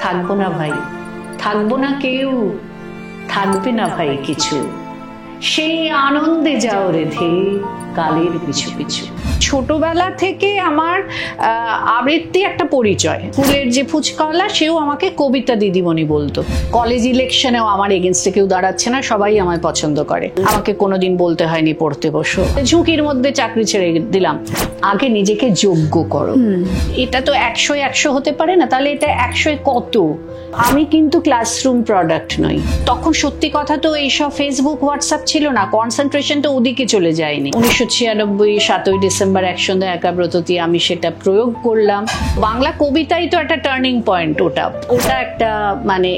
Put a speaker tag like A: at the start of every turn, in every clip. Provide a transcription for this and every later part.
A: থাকবো না ভাই, থাকবো না কেউ, থাকবে না ভাই কিছু, সেই আনন্দে যাও রেধে কালের পিছু পিছু। ছোটবেলা থেকে আমার আবৃত্তি একটা পরিচয়। স্কুলের যে ফুচকাওয়ালা সেও আমাকে কবিতা দিদিমণি বলতো। কলেজ ইলেকশনেও আমার এগেনস্টে কেউ দাঁড়াচ্ছে না, সবাই আমায় পছন্দ করে। আমাকে কোনোদিন বলতে হয়নি পড়তে বসো, ঝুঁকির মধ্যে চাকরি ছেড়ে দিলাম। আগে নিজেকে যোগ্য করো। এটা তো 100 হতে পারে না, তাহলে এটা 100 কত? আমি কিন্তু ক্লাসরুম প্রোডাক্ট নই। তখন সত্যি কথা তো এইসব ফেসবুক হোয়াটসঅ্যাপ ছিল না, কনসেন্ট্রেশন তো ওদিকে চলে যায়নি। 1996 7ই ডিসেম্বর একসঙ্গে একাব্রতী আমি সেটা প্রয়োগ করলাম। বাংলা কবিতাই তো একটা টার্নিং পয়েন্ট। ওটা একটা মানে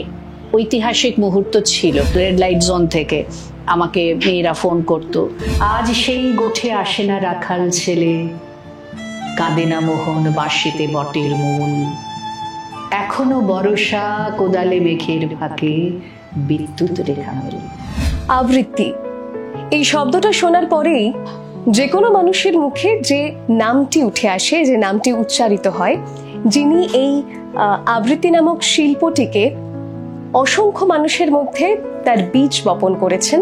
A: ঐতিহাসিক মুহূর্ত ছিল। রেড লাইট জোন থেকে আমাকে মেয়েরা ফোন করতো, আজ সেই গোঠে আসে না রাখাল ছেলে, কাঁদে না মোহন বাঁশিতে বটের মূল, এখনো বর্ষা কোদালে মেঘের ফাঁকে বিদ্যুৎ রেখা মেলে।
B: আবৃত্তি এই শব্দটা শোনার পরেই যে কোনো মানুষের মুখে যে নামটি উঠে আসে, যে নামটি উচ্চারিত হয়, যিনি এই আবৃত্তি নামক শিল্পটিকে অসংখ্য মানুষের মধ্যে তার বীজ বপন করেছেন,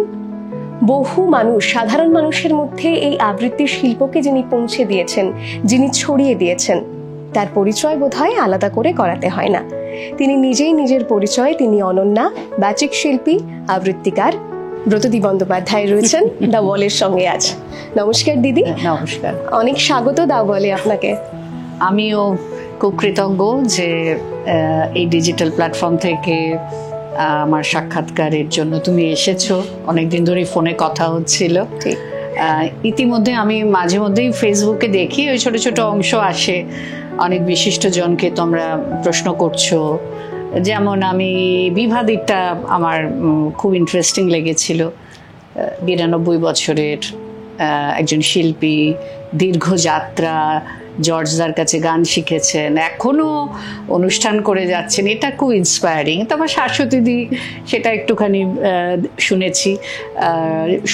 B: বহু মানুষ, সাধারণ মানুষের মধ্যে এই আবৃত্তি শিল্পকে যিনি পৌঁছে দিয়েছেন, যিনি ছড়িয়ে দিয়েছেন, তার পরিচয় বোধহয় আলাদা করে করাতে হয় না। তিনি নিজেই নিজের পরিচয়, তিনি অনন্যা, বাচিক শিল্পী, আবৃত্তিকার ব্রততী বন্দ্যোপাধ্যায় রয়েছেন দা ওয়ালের সঙ্গে আজ। নমস্কার দিদি।
A: নমস্কার,
B: অনেক স্বাগত দা ওয়ালে আপনাকে।
A: আমিও খুব কৃতজ্ঞ যে এই ডিজিটাল প্ল্যাটফর্ম থেকে আমার সাক্ষাৎকারের জন্য তুমি এসেছো। অনেকদিন ধরে ফোনে কথা হচ্ছিল। ইতিমধ্যে আমি মাঝে মধ্যেই ফেসবুকে দেখি ওই ছোট ছোট অংশ আসে, অনেক বিশিষ্ট জনকে তোমরা প্রশ্ন করছো। যেমন আমি বিভাদিকটা আমার খুব ইন্টারেস্টিং লেগেছিল। 92 বছরের একজন শিল্পী, দীর্ঘ যাত্রা, জর্জদার কাছে গান শিখেছেন, এখনো অনুষ্ঠান করে যাচ্ছেন। এটা খুব ইন্সপায়ারিং। তারপর শাশ্বতীদি সেটা একটুখানি শুনেছি,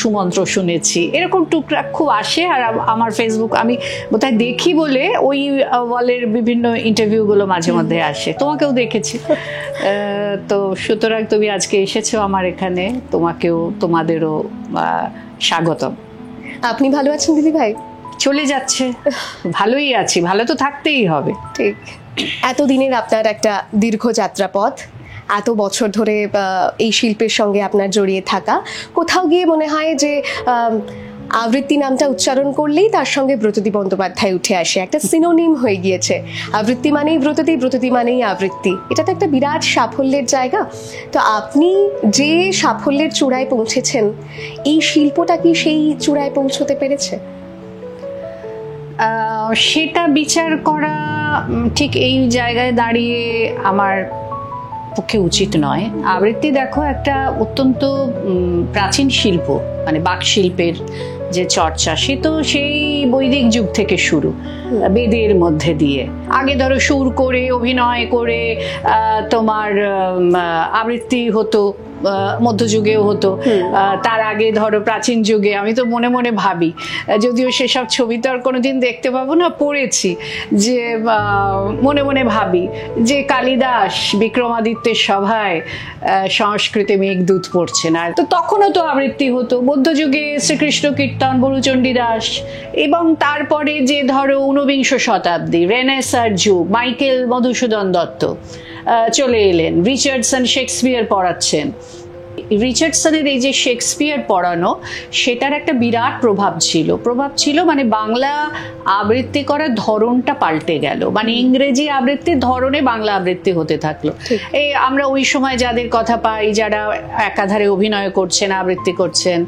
A: সুমন্ত্র শুনেছি, এরকম টুকটাক খুব আসে। আর আমার ফেসবুক আমি বোধহয় দেখি বলে ওই ওয়ালের বিভিন্ন ইন্টারভিউগুলো মাঝে মধ্যে আসে। তোমাকেও দেখেছি। তো সুতরাং তুমি আজকে এসেছো আমার এখানে, তোমাকেও তোমাদেরও স্বাগতম।
B: আপনি ভালো আছেন দিদি ভাই?
A: চলে যাচ্ছে, ভালোই আছি, ভালো তো থাকতেই হবে।
B: ঠিক। এতদিনের আপনার একটা দীর্ঘ যাত্রাপথ, এত বছর ধরে এই শিল্পের সঙ্গে আপনার জড়িয়ে থাকা, কোথাও গিয়ে মনে হয় যে আবৃত্তি নামটা উচ্চারণ করলেই তার সঙ্গে ব্রততী বন্দ্যোপাধ্যায় উঠে আসে, একটা সিনোনিম হয়ে গিয়েছে। আবৃত্তি মানেই ব্রততী, ব্রততী মানেই আবৃত্তি। এটা তো একটা বিরাট সাফল্যের জায়গা। তো আপনি যে সাফল্যের চূড়ায় পৌঁছেছেন, এই শিল্পটা কি সেই চূড়ায় পৌঁছতে পেরেছে?
A: সেটা বিচার করা ঠিক এই জায়গায় দাঁড়িয়ে আমার পক্ষে উচিত নয়। আবৃত্তি দেখো একটা অত্যন্ত প্রাচীন শিল্প, মানে বাক শিল্পের যে চর্চা সে তো সেই বৈদিক যুগ থেকে শুরু, বেদের মধ্যে দিয়ে। আগে ধরো সুর করে অভিনয় করে তোমার আবৃত্তি হতো, মধ্যযুগেও হতো, তার আগে ধরো প্রাচীন যুগে। আমি তো মনে মনে ভাবি, যদিও সেসব ছবি তো আর কোনোদিন দেখতে পাবো না, পড়েছি যে মনে মনে ভাবি যে কালিদাস বিক্রমাদিত্যের সভায় সংস্কৃতে মেঘদূত পড়ছে না, তো তখনও তো আবৃত্তি হতো। মধ্যযুগে শ্রীকৃষ্ণ কীর্তন, বরুচণ্ডী দাস, এবং তারপরে যে ধরো 19বিংশ শতাব্দী রেনেসার যুগ, মাইকেল মধুসূদন দত্ত চলে এলেন, রিচার্ডসন শেক্সপিয়ার পড়াচ্ছেন। রিচার্ডসনের এই যে শেক্সপিয়ার পড়ানো, সেটার একটা বিরাট প্রভাব ছিল। মানে বাংলা আবৃত্তি করার ধরনটা পাল্টে গেল, মানে ইংরেজি আবৃত্তির ধরনে বাংলা আবৃত্তি হতে থাকলো। এই আমরা ওই সময় যাদের কথা পাই, যারা একাধারে অভিনয় করছেন, আবৃত্তি করছেন,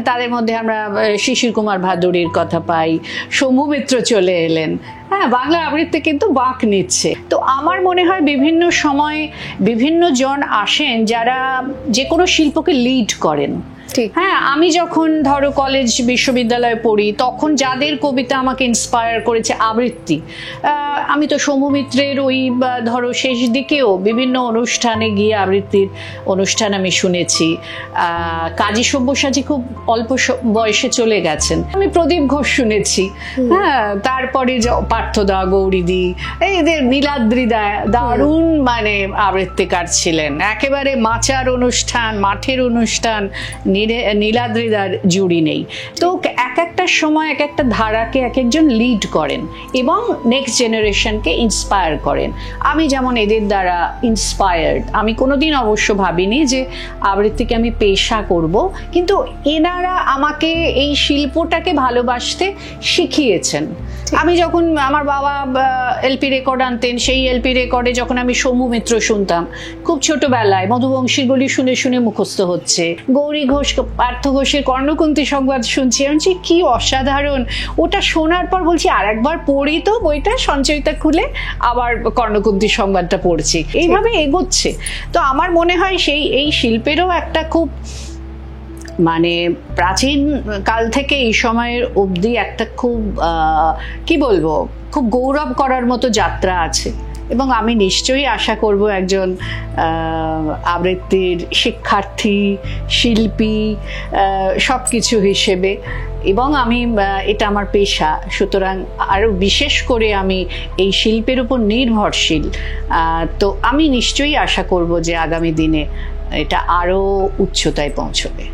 A: তাদের মধ্যে আমরা শিশির কুমার ভাদুড়ির কথা পাই, সৌম্যমিত্র চলে এলেন। হ্যাঁ, বাংলা আবৃত্তি কিন্তু বাঁক নিচ্ছে। তো আমার মনে হয় বিভিন্ন সময় বিভিন্ন জন আসেন যারা যে কোনো শিল্পকে লিড করেন,
B: ঠিক।
A: হ্যাঁ, আমি যখন ধরো কলেজ বিশ্ববিদ্যালয়ে পড়ি তখন যাদের কবিতা আমাকে ইন্সপায়ার করেছে আবৃত্তি, আমি তো সৌমিত্রের ওই ধরো শেষ দিকেও বিভিন্ন অনুষ্ঠানে গিয়ে আবৃত্তির অনুষ্ঠান আমি শুনেছি। কাজী সব্যসাচী খুব অল্প বয়সে চলে গেছেন, আমি প্রদীপ ঘোষ শুনেছি। হ্যাঁ, তারপরে পার্থদা, গৌরীদি, এদের নীলাদ্রিদা দারুণ মানে আবৃত্তিকার ছিলেন, একেবারে মাচার অনুষ্ঠান, মাঠের অনুষ্ঠান, নীলাদ্রিদার জুড়ি নেই। তো এক একটা সময় এক একটা ধারাকে এক একজন লিড করেন এবং নেক্সট জেনারেশনকে ইন্সপায়ার করেন। আমি যেমন এদের দ্বারা ইন্সপায়ার্ড। আমি কোনোদিন অবশ্য ভাবিনি যে আবৃত্তিকে আমি পেশা করব, কিন্তু এনারা আমাকে এই শিল্পটাকে ভালোবাসতে শিখিয়েছেন। আমি যখন আমার বাবা এলপি রেকর্ড আনতেন, সেই এলপি রেকর্ডে যখন আমি সৌমিত্র শুনতাম খুব ছোটবেলায়, মধুবংশীর গলি শুনে শুনে মুখস্থ হচ্ছে, গৌরী ঘোষ, পার্থ ঘোষের কর্ণকুন্তী সংবাদ শুনছি, আমি বলছি কি অসাধারণ। ওটা শোনার পর বলছি আর একবার পড়ি তো বইটা, সঞ্চয়িতা খুলে আবার কর্ণকুন্তী সংবাদটা পড়ছি, এইভাবে এগোচ্ছে। তো আমার মনে হয় এই শিল্পেরও একটা খুব মানে প্রাচীন কাল থেকে এই সময়ের অবধি একটা খুব কি বলবো, খুব গৌরব করার মতো যাত্রা আছে। এবং আমি নিশ্চয়ই আশা করব একজন আবৃত্তির শিক্ষার্থী, শিল্পী, সব কিছু হিসেবে, এবং আমি এটা আমার পেশা, সুতরাং আরও বিশেষ করে আমি এই শিল্পের উপর নির্ভরশীল। তো আমি নিশ্চয়ই আশা করব যে আগামী দিনে এটা আরও উচ্চতায় পৌঁছবে।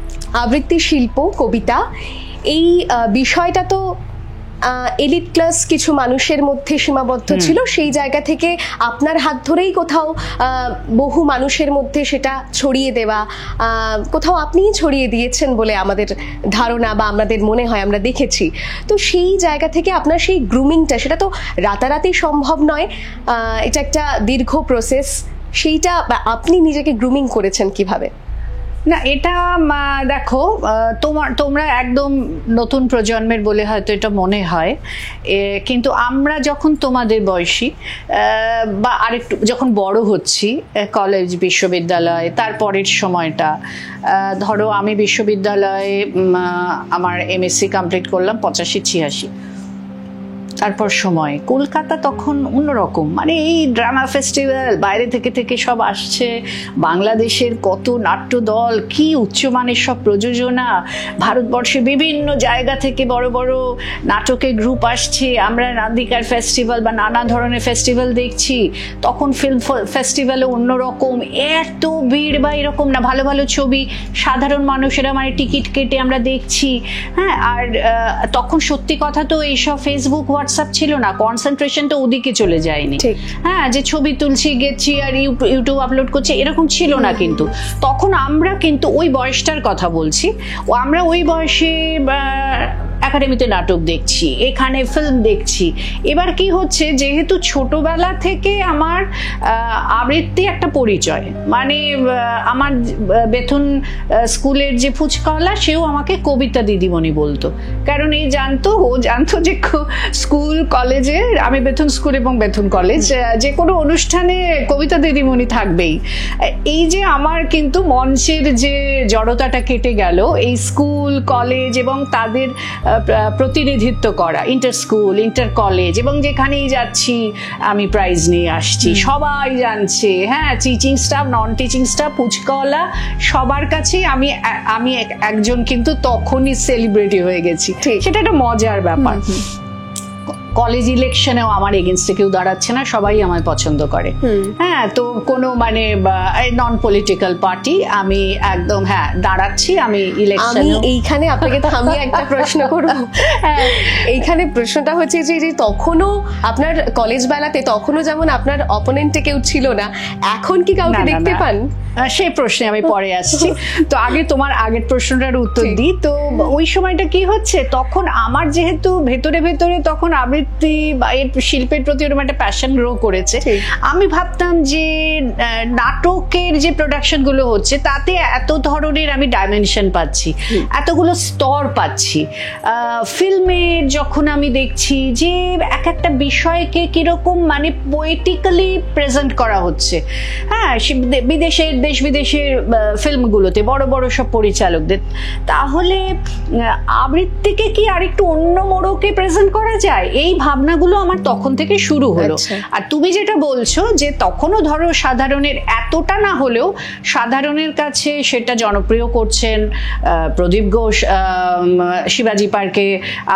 B: আবৃত্তি শিল্প, কবিতা, এই বিষয়টা তো এলিট ক্লাস কিছু মানুষের মধ্যে সীমাবদ্ধ ছিল, সেই জায়গা থেকে আপনার হাত ধরেই কোথাও বহু মানুষের মধ্যে সেটা ছড়িয়ে দেওয়া, কোথাও আপনিই ছড়িয়ে দিয়েছেন বলে আমাদের ধারণা বা আমাদের মনে হয়, আমরা দেখেছি। তো সেই জায়গা থেকে আপনার সেই গ্রুমিংটা, সেটা তো রাতারাতি সম্ভব নয়, এটা একটা দীর্ঘ প্রসেস। সেইটা আপনি নিজেকে গ্রুমিং করেছেন কিভাবে?
A: না, এটা দেখো, তোমরা একদম নতুন প্রজন্মের বলে হয়তো এটা মনে হয়, কিন্তু আমরা যখন তোমাদের বয়সী বা আরেকটু যখন বড় হচ্ছি, কলেজ বিশ্ববিদ্যালয়, তারপরের সময়টা ধরো আমি বিশ্ববিদ্যালয়ে আমার এমএসসি কমপ্লিট করলাম 85-86, তারপর সময় কলকাতা তখন অন্যরকম, মানে এই ড্রামা ফেস্টিভ্যাল, বাইরে থেকে থেকে সব আসছে, বাংলাদেশের কত নাট্য দল, কি উচ্চমানের সব প্রযোজনা, ভারতবর্ষের বিভিন্ন জায়গা থেকে বড় বড় নাটকের গ্রুপ আসছে, আমরা নান্দিকার ফেস্টিভ্যাল বা নানা ধরনের ফেস্টিভ্যাল দেখছি। তখন ফিল্ম ফেস্টিভ্যালে অন্যরকম, এত ভিড় বা এরকম না, ভালো ভালো ছবি সাধারণ মানুষেরা মানে টিকিট কেটে আমরা দেখছি। হ্যাঁ, আর তখন সত্যি কথা তো এইসব ফেসবুক, হোয়াটসঅ্যাপ ছিল না, কনসেন্ট্রেশন তো ওদিকে চলে যায়নি। হ্যাঁ, যে ছবি তুলছি, গেছি আর ইউটিউব আপলোড করছি, এরকম ছিল না। কিন্তু তখন আমরা কিন্তু ওই বয়সটার কথা বলছি, আমরা ওই বয়সে একাডেমিতে নাটক দেখছি, এখানে ফিল্ম দেখছি। এবার কি হচ্ছে, যেহেতু ছোটবেলা থেকে আমার আবৃত্তি একটা পরিচয়, মানে আমার বেথুন স্কুলের যে ফুচকাওয়ালা, সেও আমাকে কবিতা দিদিমণি বলতো, কারণ ও জানতো যে স্কুল কলেজে, আমি বেথুন স্কুল এবং বেথুন কলেজ, যে কোনো অনুষ্ঠানে কবিতা দিদিমণি থাকবেই। এই যে আমার কিন্তু মঞ্চের যে জড়তাটা কেটে গেল, এই স্কুল কলেজ এবং তাদের প্রতিনিধিত্ব করা, ইন্টার স্কুল, ইন্টার কলেজ, এবং যেখানেই যাচ্ছি আমি প্রাইজ নিয়ে আসছি, সবাই জানছে। হ্যাঁ, teaching staff, non teaching staff, ফুচকাওয়ালা, সবার কাছে আমি একজন কিন্তু তখনই সেলিব্রিটি হয়ে গেছি। সেটা একটা মজার ব্যাপার। কলেজ ইলেকশনেও আমার এগেনস্টে কেউ দাঁড়াচ্ছে না, সবাই আমায় পছন্দ করে। হ্যাঁ, তো কোনো মানে নন পলিটিক্যাল পার্টি, আমি একদম দাঁড়াচ্ছি আমি ইলেকশনে।
B: এইখানে আপনাকে তো আমি একটা প্রশ্ন করবো। এইখানে প্রশ্নটা হচ্ছে যে তখনও আপনার কলেজ বেলাতে তখনও যেমন আপনার অপোনেন্টে কেউ ছিল না, এখন কি কাউকে দেখতে পান?
A: সেই প্রশ্নে আমি পরে আসছি। তো আগে তোমার আগের প্রশ্নটার উত্তর দিই। তো ওই সময়টা কি হচ্ছে, তখন আমার যেহেতু ভেতরে ভেতরে তখন আবৃত্তি বা এর শিল্পের প্রতি ওরকম একটা প্যাশন গ্রো করেছে, আমি ভাবতাম যে নাটকের যে প্রোডাকশন গুলো হচ্ছে তাতে এত ধরনের আমি ডাইমেনশন পাচ্ছি, এতগুলো স্তর পাচ্ছি। ফিল্মে যখন আমি দেখছি যে এক একটা বিষয়কে কিরকম মানে পোয়েটিক্যালি প্রেজেন্ট করা হচ্ছে, হ্যাঁ, বিদেশের দেশ বিদেশের ফিল্মগুলোতে বড় বড় সব পরিচালকদের, তাহলে আবৃত্তিকে কি আরেকটু অন্য মোড়কে প্রেজেন্ট করা যায়, এই ভাবনাগুলো আমার তখন থেকে শুরু হলো। আর তুমি যেটা বলছো যে তখনও ধরো সাধারণের এতটা না হলেও সাধারণের কাছে সেটা জনপ্রিয় করছেন প্রদীপ ঘোষ, শিবাজি পার্কে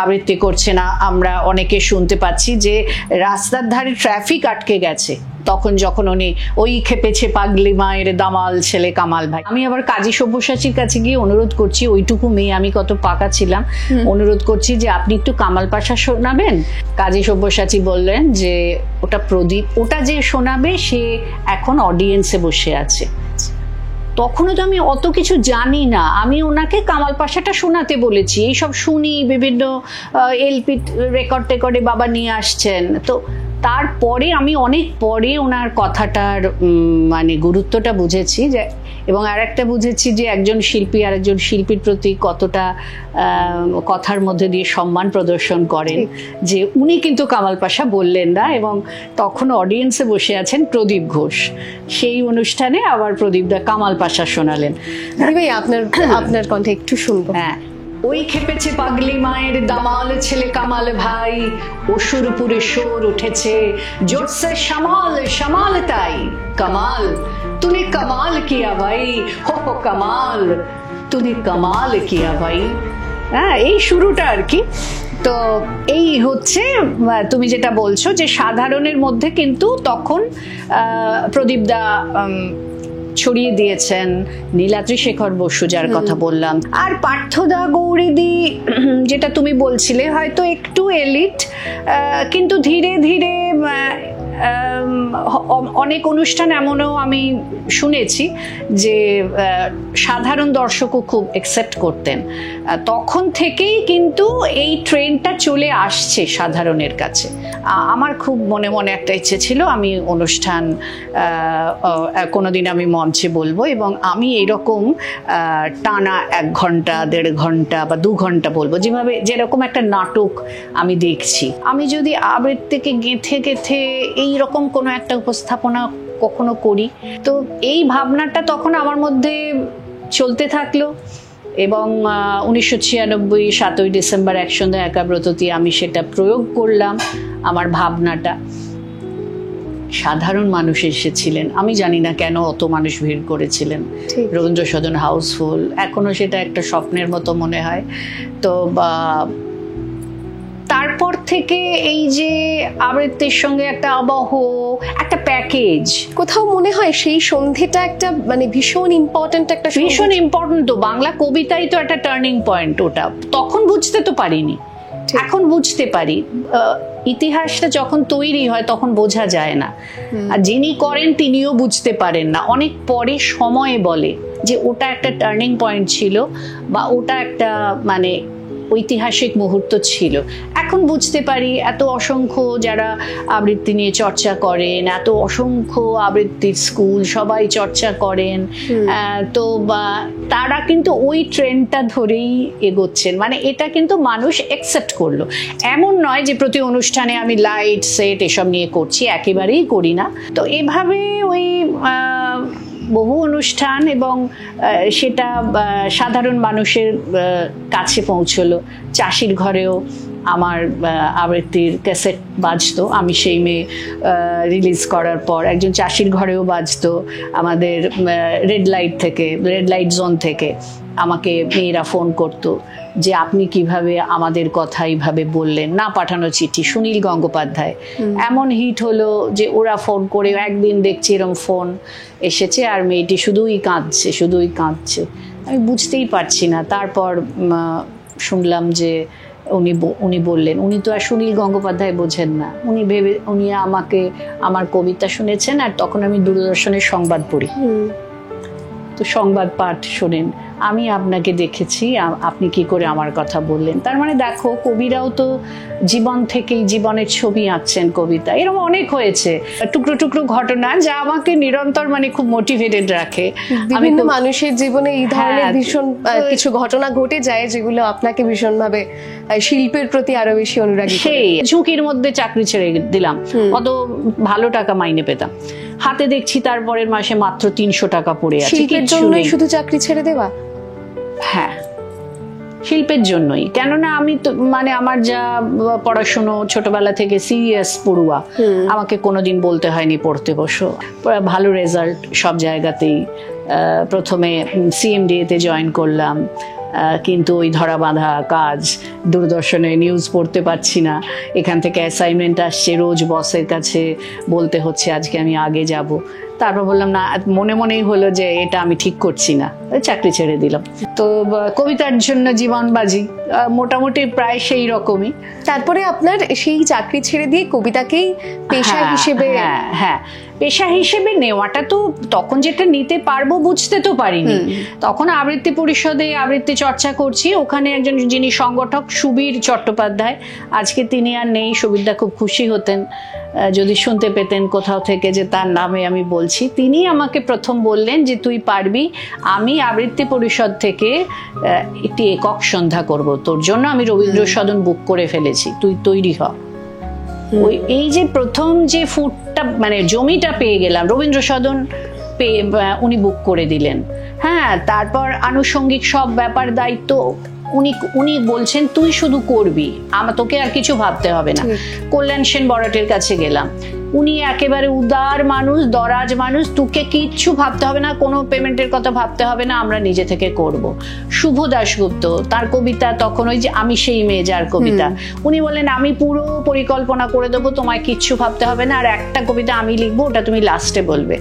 A: আবৃত্তি করছে না, আমরা অনেকে শুনতে পাচ্ছি যে রাস্তার ধারে ট্রাফিক আটকে গেছে তখন যখন উনি ওই খেপেছে পাগলি মায়ের দামাল ছেলে কামাল ভাই। আমি আবার কাজী সব্যসাচীর কাছে গিয়ে অনুরোধ করছি, ওইটুকু মেয়ে আমি কত পাকা ছিলাম, অনুরোধ করছি যে আপনি একটু কামাল পাশা শোনাবেন। কাজী সব্যসাচী বললেন যে ওটা প্রদীপ, ওটা যে শোনাবে সে এখন অডিয়েন্সে বসে আছে। তখনও তো আমি অত কিছু জানি না, আমি ওনাকে কামাল পাশাটা শোনাতে বলেছি। এইসব শুনি বিভিন্ন এলপি রেকর্ড টেকর্ডে বাবা নিয়ে আসছেন, তো তারপরে আমি অনেক পরে ওনার কথাটার মানে গুরুত্বটা বুঝেছি যে, এবং আর একটা বুঝেছি যে একজন শিল্পী আর একজন শিল্পীর প্রতি কতটা কথার মধ্যে দিয়ে সম্মান প্রদর্শন করেন, যে উনি কিন্তু কামাল পাশা বললেন না এবং তখন অডিয়েন্সে বসে আছেন প্রদীপ ঘোষ। সেই অনুষ্ঠানে আবার প্রদীপদা কামাল পাশা শোনালেন।
B: আপনার কণ্ঠে একটু শুনবো।
A: হ্যাঁ, ওই খেপেছে পাগলি মায়ের দামাল ছেলে কামাল ভাই, অসুরপুরে শোর উঠেছে জোরসে সামাল সামাল তাই, কামাল তুনে কামাল কিয়া ভাই, হো হো কামাল তুনে কামাল কিয়া ভাই। হ্যাঁ, এই শুরুটা আর কি। তো এই হচ্ছে তুমি যেটা বলছো যে সাধারণের মধ্যে কিন্তু তখন প্রদীপদা ছড়িয়ে দিয়েছেন, নীলাদ্রি শেখর বসু যার কথা বললাম, আর পার্থদা গৌরীদি যেটা তুমি বলছিলে হয়তো একটু এলিট, কিন্তু ধীরে ধীরে অনেক অনুষ্ঠান এমনও আমি শুনেছি যে সাধারণ দর্শকও খুব অ্যাকসেপ্ট করতেন। তখন থেকেই কিন্তু এই ট্রেন্ডটা চলে আসছে সাধারণের কাছে। আমার খুব মনে মনে একটা ইচ্ছে ছিল আমি অনুষ্ঠান কোনোদিন আমি মঞ্চে বলবো, এবং আমি এইরকম টানা 1 ঘন্টা 1.5 ঘন্টা বা 2 ঘন্টা বলবো, যেরকম একটা নাটক আমি দেখছি। আমি যদি আবৃত্তিকে গেঁথে গেঁথে এইরকম কোনো একটা উপস্থাপনা কখনো করি, তো এই ভাবনাটা তখন আমার মধ্যে চলতে থাকলো। এবং 1996 7ই ডিসেম্বর একসন্ধ্যা একাব্রততে আমি সেটা প্রয়োগ করলাম, আমার ভাবনাটা। সাধারণ মানুষ এসেছিলেন, আমি জানি না কেন অত মানুষ ভিড় করেছিলেন, রবীন্দ্র সদন হাউসফুল, এখনো সেটা একটা স্বপ্নের মতো মনে হয়। তো তারপর থেকে এই যে আবৃত্তির সঙ্গে একটা আবহ, একটা প্যাকেজ,
B: কোথাও মনে হয় সেই সন্ধ্যেটা একটা মানে ভীষণ ইম্পর্ট্যান্ট, একটা
A: ভীষণ ইম্পর্ট্যান্ট। তো বাংলা কবিতাই তো একটা টার্নিং পয়েন্ট, ওটা তখন বুঝতে তো পারিনি, এখন বুঝতে পারি। ইতিহাসটা যখন তৈরি হয় তখন বোঝা যায় না, আর যিনি করেন তিনিও বুঝতে পারেন না, অনেক পরে সময়ে বলে যে ওটা একটা টার্নিং পয়েন্ট ছিল বা ওটা একটা মানে ঐতিহাসিক মুহূর্ত ছিল। এখন বুঝতে পারি এত অসংখ্য যারা আবৃত্তি নিয়ে চর্চা করেন, এত অসংখ্য আবৃত্তির স্কুল সবাই চর্চা করেন, তো তারা কিন্তু ওই ট্রেন্ডটা ধরেই এগোচ্ছেন, মানে এটা কিন্তু মানুষ অ্যাকসেপ্ট করলো। এমন নয় যে প্রতি অনুষ্ঠানে আমি লাইট সেট এসব নিয়ে করছি, একেবারেই করি না। তো এভাবে ওই বহু অনুষ্ঠান, এবং সেটা সাধারণ মানুষের কাছে পৌঁছলো। চাষির ঘরেও আমার আবৃত্তির ক্যাসেট বাজতো, আমি সেই মেয়ে রিলিজ করার পর একজন চাষির ঘরেও বাজতো। আমাদের রেড লাইট জোন থেকে আমাকে মেয়েরা ফোন করতো যে আপনি কিভাবে আমাদের কথা এইভাবে বললেন, না পাঠানো চিঠি। সুনীল গঙ্গোপাধ্যায় এমন হিট হলো যে ওরা ফোন করে, একদিন দেখছি এরকম ফোন এসেছে আর মেয়েটি শুধুই কাঁদছে। আমি বুঝতেই পারছি না। তারপর শুনলাম যে উনি বললেন, উনি তো আর সুনীল গঙ্গোপাধ্যায় বোঝেন না, উনি আমাকে আমার কবিতা শুনেছেন, আর তখন আমি দূরদর্শনের সংবাদ পড়ি। তো সংবাদ পাঠ শোনেন, আমি আপনাকে দেখেছি, আপনি কি করে আমার কথা বললেন। তার মানে দেখো, কবিরাও তো জীবন থেকেই জীবনের ছবি আঁকছেন কবিতা। এরকম অনেক হয়েছে টুকরো টুকরো ঘটনা, যা আমাকে নিরন্তর মানে খুব মোটিভেটেড রাখে।
B: বিভিন্ন মানুষের জীবনে এই ধরনের ভীষণ কিছু ঘটনা ঘটে যায় যেগুলো আপনাকে ভীষণভাবে শিল্পের প্রতি আরো বেশি অনুরাগী।
A: সেই ঝুঁকির মধ্যে চাকরি ছেড়ে দিলাম, অত ভালো টাকা মাইনে পেতাম, হাতে দেখছি তারপরের মাসে মাত্র 300 টাকা পড়ে আছে।
B: শিল্পের জন্যই শুধু চাকরি ছেড়ে দেওয়া?
A: হ্যাঁ, শিল্পের জন্যই। কেননা আমি তো মানে আমার যা পড়াশুনো ছোটবেলা থেকে সিরিয়াস পড়ুয়া, আমাকে কোনোদিন বলতে হয়নি পড়তে বসো। ভালো রেজাল্ট সব জায়গাতেই। প্রথমে CMDA-তে জয়েন করলাম, কিন্তু ওই ধরা বাঁধা কাজ, দূরদর্শনে নিউজ পড়তে পারছি না, এখান থেকে অ্যাসাইনমেন্ট আসছে, রোজ বসের কাছে বলতে হচ্ছে আজকে আমি আগে যাব। তারপর বললাম না, মনে মনেই হলো যে এটা আমি ঠিক করছি না, চাকরি ছেড়ে দিলাম। তো কবিতার জন্য জীবন বাজি, মোটামুটি প্রায় সেই রকমই।
B: তারপরে আপনার সেই চাকরি ছেড়ে দিয়ে কবিতাকেই পেশা হিসেবে,
A: হ্যাঁ পেশা হিসেবে নেওয়াটা তো তখন যেটা নিতে পারবো বুঝতে তো পারিনি। তখন আবৃত্তি পরিষদে আবৃত্তি চর্চা করছি, ওখানে একজন যিনি সংগঠক সুবীর চট্টোপাধ্যায়, আজকে তিনি আর নেই, সুবীরদা খুব খুশি হতেন যদি শুনতে পেতেন কোথাও থেকে যে তার নামে আমি বলছি। তিনি আমাকে প্রথম বললেন যে তুই পারবি, আমি আবৃত্তি পরিষদ থেকে একটি একক সন্ধ্যা করব, তোর জন্য আমি রবীন্দ্র সদন বুক করে ফেলেছি, তুই তৈরি হ। ওই এই যে প্রথম যে ফুটটা মানে জমিটা পেয়ে গেলাম, রবীন্দ্র সদন পেয়ে উনি বুক করে দিলেন। হ্যাঁ, তারপর আনুষঙ্গিক সব ব্যাপার দায়িত্ব উনি বলছেন তুই শুধু করবি, তোকে আর কিছু ভাবতে হবে না। কল্যাণ সেন বড়াটের কাছে গেলাম, উনি একেবারে উদার মানুষ, দরাজ মানুষ, তোকে কিচ্ছু ভাবতে হবে না, কোনো পেমেন্টের কথা ভাবতে হবে না, আমরা নিজে থেকে করব। শুভ দাশগুপ্ত, তার কবিতা তখন ওই যে আমি সেই মেয়ে যার কবিতা, উনি বলেন আমি পুরো পরিকল্পনা করে দেবো, তোমায় কিচ্ছু ভাবতে হবে না, আর একটা কবিতা আমি লিখবো, ওটা তুমি লাস্টে বলবে।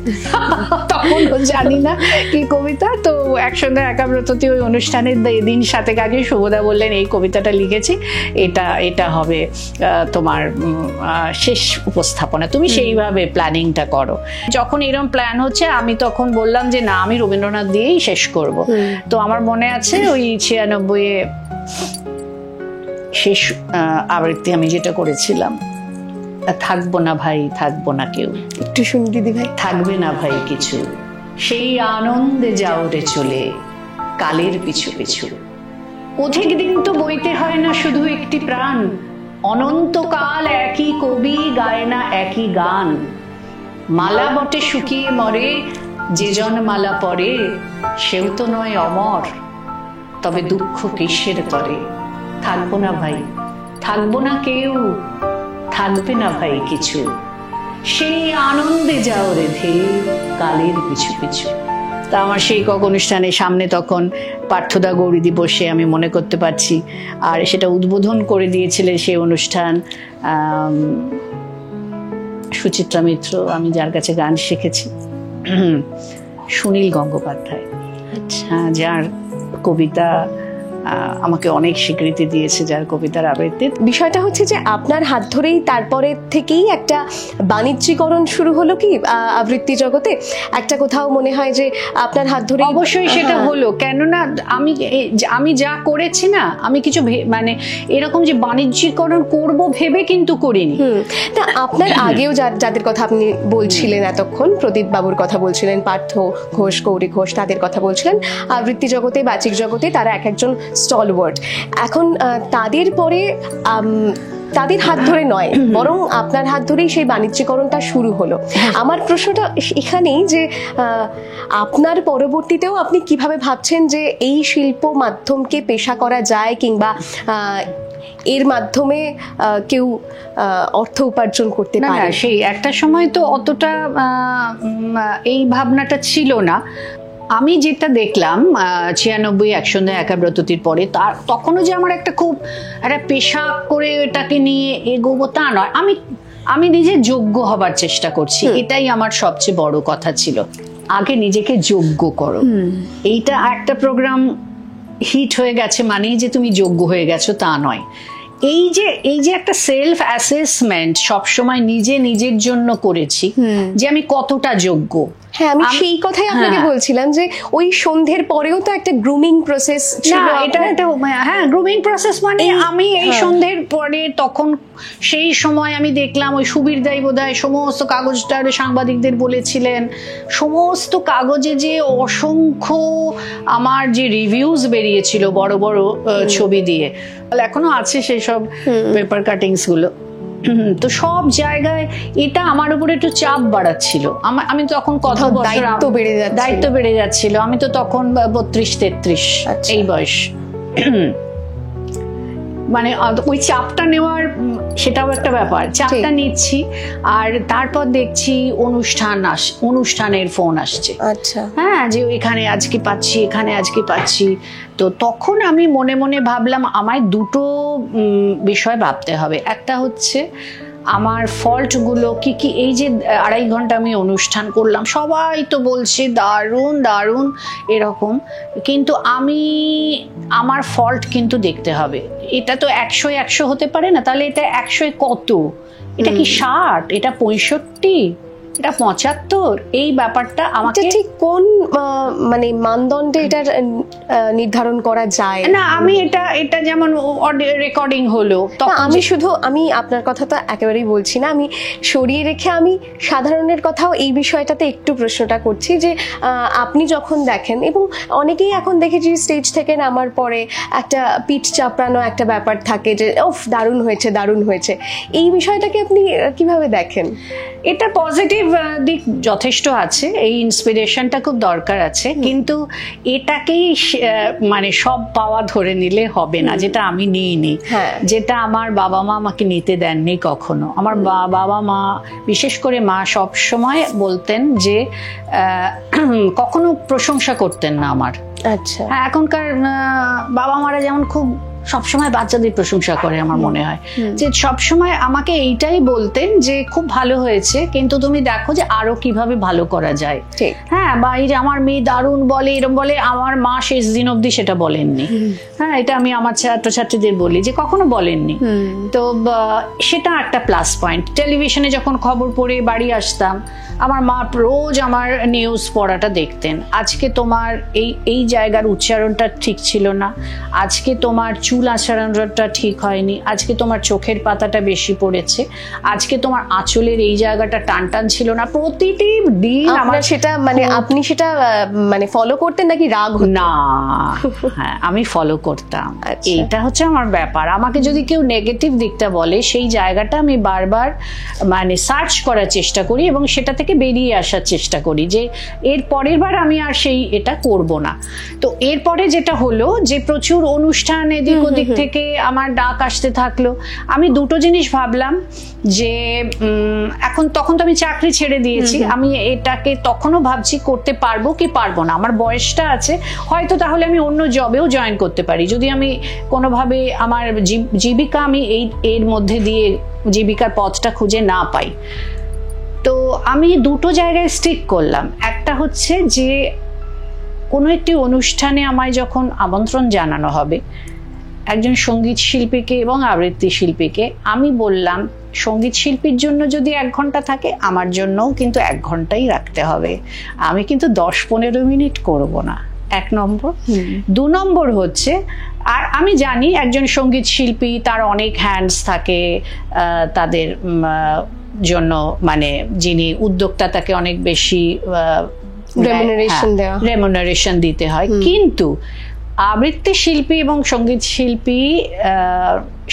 A: তখন জানি না কি কবিতা, তো একসঙ্গে একাব্রতী ওই অনুষ্ঠানের দিন 7 আগে শুভদা বললেন এই কবিতাটা লিখেছি, এটা হবে তোমার শেষ উপস্থাপনা, তুমি সেইভাবে প্ল্যানিংটা করো। যখন এরকম প্ল্যান হচ্ছে, আমি তখন বললাম যে না, আমি রবীন্দ্রনাথ দিয়েই শেষ করব। তো আমার মনে আছে ওই 96-এ শেষ আবৃত্তি আমি যেটা করেছিলাম, থাকবো না ভাই, থাকবো না কেউ,
B: একটু শুনি দিদি ভাই।
A: থাকবে না ভাই কিছু, সেই আনন্দে যাও রে চলে কালের পিছু পিছু, অধিক দিন তো বইতে হয় না শুধু একটি প্রাণ, অনন্তকাল একই কবি গায় না একই গান, মালা বটে শুকিয়ে মরে যে জন মালা পরে, সেও তো নয় অমর, তবে দুঃখ কিসের তরে, থাকবো না ভাই, থাকবো না কেউ, থাকবে না ভাই কিছু, সেই আনন্দে যাও রে ধীর কালের পিছু পিছু। তা আমার সেই কক অনুষ্ঠানের সামনে তখন পার্থদা গৌরীদি বসে, আমি মনে করতে পারছি। আর সেটা উদ্বোধন করে দিয়েছিলেন সেই অনুষ্ঠান সুচিত্রা মিত্র, আমি যার কাছে গান শিখেছি, সুনীল গঙ্গোপাধ্যায়, যার কবিতা আমাকে অনেক স্বীকৃতি দিয়েছে, যার কবিতার আবৃত্তি।
B: বিষয়টা হচ্ছে যে আপনার হাত ধরেই তারপরে থেকেই একটা বাণিজ্যিকরণ শুরু হলো কি আবৃত্তি জগতে? একটা কোথাও মনে হয় যে আপনার হাত ধরে
A: অবশ্যই সেটা হলো, কেননা আমি যা করেছি না, আমি কিছু মানে এরকম যে বাণিজ্যিকরণ করব ভেবে কিন্তু করিনি।
B: তা আপনার আগেও যাদের কথা আপনি বলছিলেন এতক্ষণ, প্রদীপ বাবুর কথা বলছিলেন, পার্থ ঘোষ, গৌরী ঘোষ, তাদের কথা বলছিলেন, আবৃত্তি জগতে বাচিক জগতে তারা এক একজন স্টলওয়ার্ড। এখন তাদের পরে তাদের হাত ধরে নয়, বরং আপনার হাত ধরেই সেই বাণিজ্যিকরণটা শুরু হলো। আমার প্রশ্নটা এখানেই যে আপনার পরবর্তীতেও আপনি কিভাবে ভাবছেন যে এই শিল্প মাধ্যমকে পেশা করা যায়, কিংবা এর মাধ্যমে কেউ অর্থ উপার্জন করতে পারে?
A: সেই একটা সময় তো অতটা এই ভাবনাটা ছিল না। আমি যেটা দেখলাম 96 একসঙ্গে একাব্রততির পরে, তখনও যে আমার একটা খুব একটা পেশা করে এটাকে নিয়ে এগোবো তা নয়, আমি নিজে যোগ্য হবার চেষ্টা করছি, এটাই আমার সবচেয়ে বড় কথা ছিল। আগে নিজেকে যোগ্য করো, এইটা একটা প্রোগ্রাম হিট হয়ে গেছে মানেই যে তুমি যোগ্য হয়ে গেছো তা নয়। এই যে একটা সেলফ অ্যাসেসমেন্ট সবসময় নিজের জন্য করেছি, যে আমি কতটা যোগ্য,
B: হ্যাঁ, আমি সেই কথাই আপনাকে বলছিলাম যে ওই সন্ধ্যের পরেও তো একটা গ্রুমিং প্রসেস ছিল।
A: এটা একটা হ্যাঁ গ্রুমিং প্রসেস, মানে আমি এই সন্ধ্যের পরে তখন সেই সময় আমি দেখলাম ওই সুবীর দাই বোধহয় সমস্ত কাগজটা সাংবাদিকদের বলেছিলেন, সমস্ত কাগজে যে অসংখ্য আমার যে রিভিউজ বেরিয়েছিল বড় বড় ছবি দিয়ে, এখনো আছে সেই সব পেপার কাটিংস গুলো। তো সব জায়গায় এটা আমার উপরে একটু চাপ বাড়াচ্ছিল। আমি তখন কত বছর দায়িত্ব বেড়ে যাচ্ছিল, আমি তো তখন 32-33 এই বয়স। মানে ওই চাপটা নেওয়ার সেটাও একটা ব্যাপার, চাপটা নিচ্ছি। আর তারপর দেখছি অনুষ্ঠানের ফোন আসছে,
B: আচ্ছা
A: হ্যাঁ, যে এখানে আজকে পাচ্ছি, এখানে আজকে পাচ্ছি। তো তখন আমি মনে মনে ভাবলাম আমায় দুটো বিষয় ভাবতে হবে। একটা হচ্ছে আমার ফল্টগুলো কি কি। এই যে 2.5 ঘন্টা আমি অনুষ্ঠান করলাম, সবাই তো বলছে দারুণ দারুণ এরকম, কিন্তু আমার ফল্ট কিন্তু দেখতে হবে। এটা তো 100 হতে পারে না, তাহলে এটা 100 কত? এটা কি 60? এটা 65? এটা 75? এই ব্যাপারটা আমাকে
B: ঠিক কোন মানে মানদণ্ডে এটা নির্ধারণ করা যায়
A: না। আমি এটা যেমন রেকর্ডিং হলো,
B: আমি আপনার কথা তো একেবারেই বলছি না, আমি সরিয়ে রেখে আমি সাধারণের কথাও এই বিষয়টাতে একটু প্রশ্নটা করছি যে আপনি যখন দেখেন, এবং অনেকেই এখন দেখেছি স্টেজ থেকে নামার পরে একটা পিঠ চাপড়ানো একটা ব্যাপার থাকে যে ওফ দারুণ হয়েছে দারুণ হয়েছে, এই বিষয়টাকে আপনি কিভাবে দেখেন?
A: এটা পজিটিভ দিক যথেষ্ট আছে, এই ইন্সপিরেশনটা খুব দরকার আছে, কিন্তু এটাকেই মানে সব পাওয়া ধরে নিলে হবে না, যেটা আমি নিইনি, যেটা আমার বাবা মা আমাকে নিতে দেননি কখনো। আমার বাবা মা, বিশেষ করে মা, সব সময় বলতেন যে কখনো প্রশংসা করতেন না আমার।
B: আচ্ছা,
A: হ্যাঁ, এখনকার বাবা মারা যেমন খুব সবসময় বাচ্চাদের প্রশংসা করে, আমার মনে হয় যে সবসময় আমাকে এইটাই বলতেন যে খুব ভালো হয়েছে, কিন্তু তুমি দেখো যে আরো কিভাবে ভালো করা যায়। হ্যাঁ, বা এই যে আমার মেয়ে দারুণ বলে এরম বলে, আমার মা শেষ দিন অবধি সেটা বলেননি। হ্যাঁ, এটা আমি আমার ছাত্রছাত্রীদের বলি যে কখনো বলেননি। তো সেটা একটা প্লাস পয়েন্ট। টেলিভিশনে যখন খবর পড়ে বাড়ি আসতাম, আমার মা রোজ আমার নিউজ পড়াটা দেখতেন। আজকে তোমার এই জায়গার উচ্চারণটা ঠিক ছিল না, আজকে তোমার চুল আঁচড়ানোটা ঠিক হয়নি, আজকে তোমার চোখের পাতাটা বেশি পড়েছে, আজকে তোমার আঁচলের এই জায়গাটা টান টান ছিল না। প্রতিটি দিন আমার
B: সেটা মানে আপনি সেটা মানে ফলো করতেন নাকি রাগ
A: না? হ্যাঁ, আমি ফলো করতাম। এইটা হচ্ছে আমার ব্যাপার। আমাকে যদি কেউ নেগেটিভ দিকটা বলে, সেই জায়গাটা আমি বারবার মানে সার্চ করার চেষ্টা করি এবং সেটা থেকে বেরিয়ে আসার চেষ্টা করি যে এর পরের বার আমি আর এটা করব না। তো এরপরে যেটা হলো যে প্রচুর অনুষ্ঠান এদিক ওদিক থেকে আমার ডাক আসতে থাকলো। আমি দুটো জিনিস ভাবলাম যে তখন তো আমি চাকরি ছেড়ে দিয়েছি, আমি এটাকে তখনও ভাবছি করতে পারবো কি পারবো না। আমার বয়সটা আছে, হয়তো তাহলে আমি অন্য জবেও জয়েন করতে পারি যদি আমি কোনোভাবে আমার জীবিকা আমি এর মধ্যে দিয়ে জীবিকার পথটা খুঁজে না পাই। তো আমি দুটো জায়গায় স্টিক করলাম। একটা হচ্ছে যে কোনো একটি অনুষ্ঠানে আমায় যখন আমন্ত্রণ জানানো হবে একজন সঙ্গীত শিল্পীকে এবং আবৃত্তি শিল্পীকে, আমি বললাম সঙ্গীত শিল্পীর জন্য যদি 1 ঘন্টা থাকে, আমার জন্যও কিন্তু 1 ঘন্টাই রাখতে হবে। আমি কিন্তু 10-15 মিনিট করব না, 1 নম্বর। 2 নম্বর হচ্ছে, আর আমি জানি একজন সঙ্গীত শিল্পী তার অনেক হ্যান্ডস থাকে, তাদের জন্য মানে যিনি উদ্যোক্তা তাকে অনেক বেশি রেমুনারেশন দিতে হয়, কিন্তু আবৃত্তি শিল্পী এবং সঙ্গীত শিল্পী